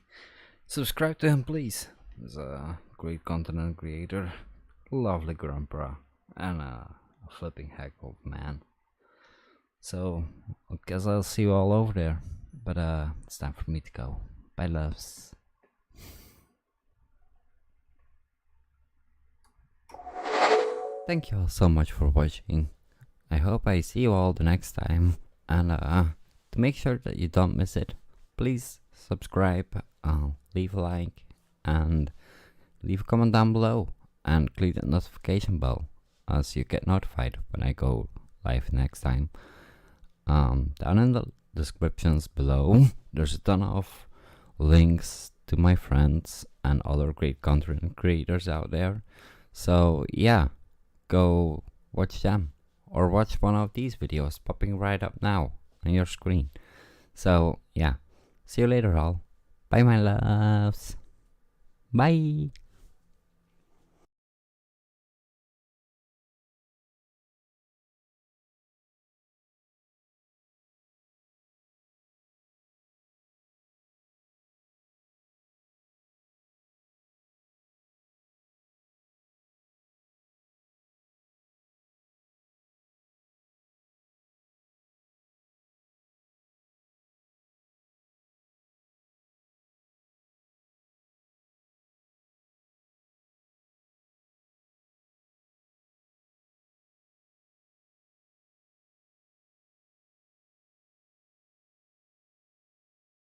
subscribe to him please. He's a great content creator, lovely grandpa, and a flipping heck of a man. So I guess I'll see you all over there. But it's time for me to go. Bye loves. Thank you all so much for watching. I hope I see you all the next time. And to make sure that you don't miss it, please subscribe, leave a like, and leave a comment down below. And click the notification bell as you get notified when I go live next time. Down in the descriptions below, there's a ton of links to my friends and other great content creators out there. So yeah, go watch them or watch one of these videos popping right up now on your screen. So yeah, see you later all. Bye my loves. Bye.